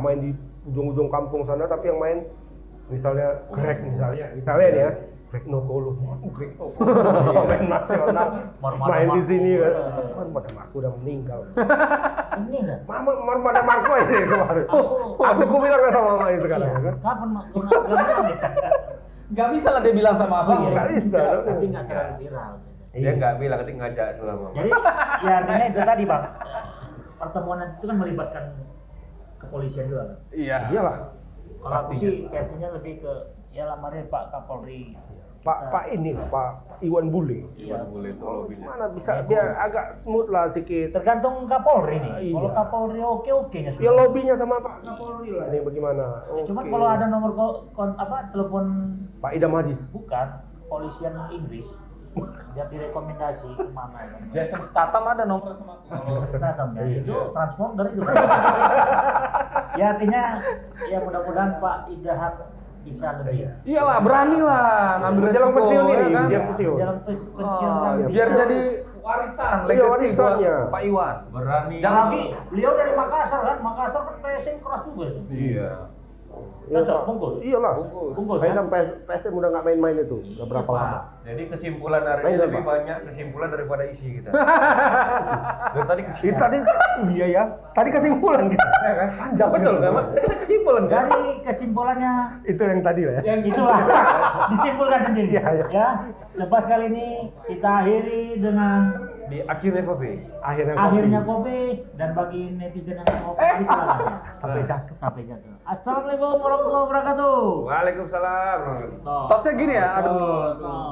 main di ujung-ujung kampung sana tapi yang main misalnya Greg misalnya nih ya. Greg Nokolo. Pemain nasional main di sini kan. Marmada Marco udah meninggal. Ini enggak? Marmada Marco aja kemarin. Aku bilang nggak sama main sekarang ya kan. Kapan bilang Nggak bisa lah dia bilang sama abang. Nggak bisa. tapi nggak terlalu viral. Dia nggak bilang, dia ngajak selama. Jadi ya artinya itu tadi bang, pertemuan itu kan melibatkan kepolisian juga kan. Iya. Iyalah. Kalau aku sih versinya lebih ke ya lamarin Pak Kapolri. Pak Iwan Bule. Iya, boleh itu lobbynya. Mana bisa biar agak smooth lah sedikit. Tergantung Kapolri nih. Iya. Kalau Kapolri oke-okenya Ya lobbynya sama Pak Kapolri lah nih bagaimana. Cuman Oke. kalau ada nomor telepon Pak Idam Aziz. bukan polisian Inggris biar direkomendasi kemana kan. Jason Statham ada nomor sama aku. Kalau Statham ya, itu transporter itu kan. Ya artinya ya mudah-mudahan Pak Idaham bisa lebih. Iyalah, berani lah ngambil Menjelang resiko pensiun ini, ya kan? dia pensiun. Jalan pensiun kan. iya. Biar bisa. jadi warisan, Iya, legacy buat warisannya. Pak Iwan. Berani. Jangan lagi beliau dari Makassar kan. Makassar kan PSM keras juga itu. Iya. Cocok bungkus. Iyalah. Bungkus Saya kan? dan PSM udah nggak main-main itu. Udah berapa Iya, lama? Jadi kesimpulan hari Main ini apa? lebih banyak kesimpulan daripada isi kita. Dari tadi kesimpulan. Tadi iya ya. Tadi kesimpulan kita. Ya kan? Panjang Betul kan, kesimpulan. Mak? Saya kesimpulan kan? Dari kesimpulannya Itu yang tadi lah ya. itulah disimpulkan sendiri. Iya, iya. Ya, lepas kali ini kita akhiri dengan Di akhirnya kopi. akhirnya kopi dan bagi netizen yang mau kopi silakan. Sampai jatuh. Assalamualaikum warahmatullahi wabarakatuh. Waalaikumsalam. Toh. Tosnya gini ya, aduh. Toh.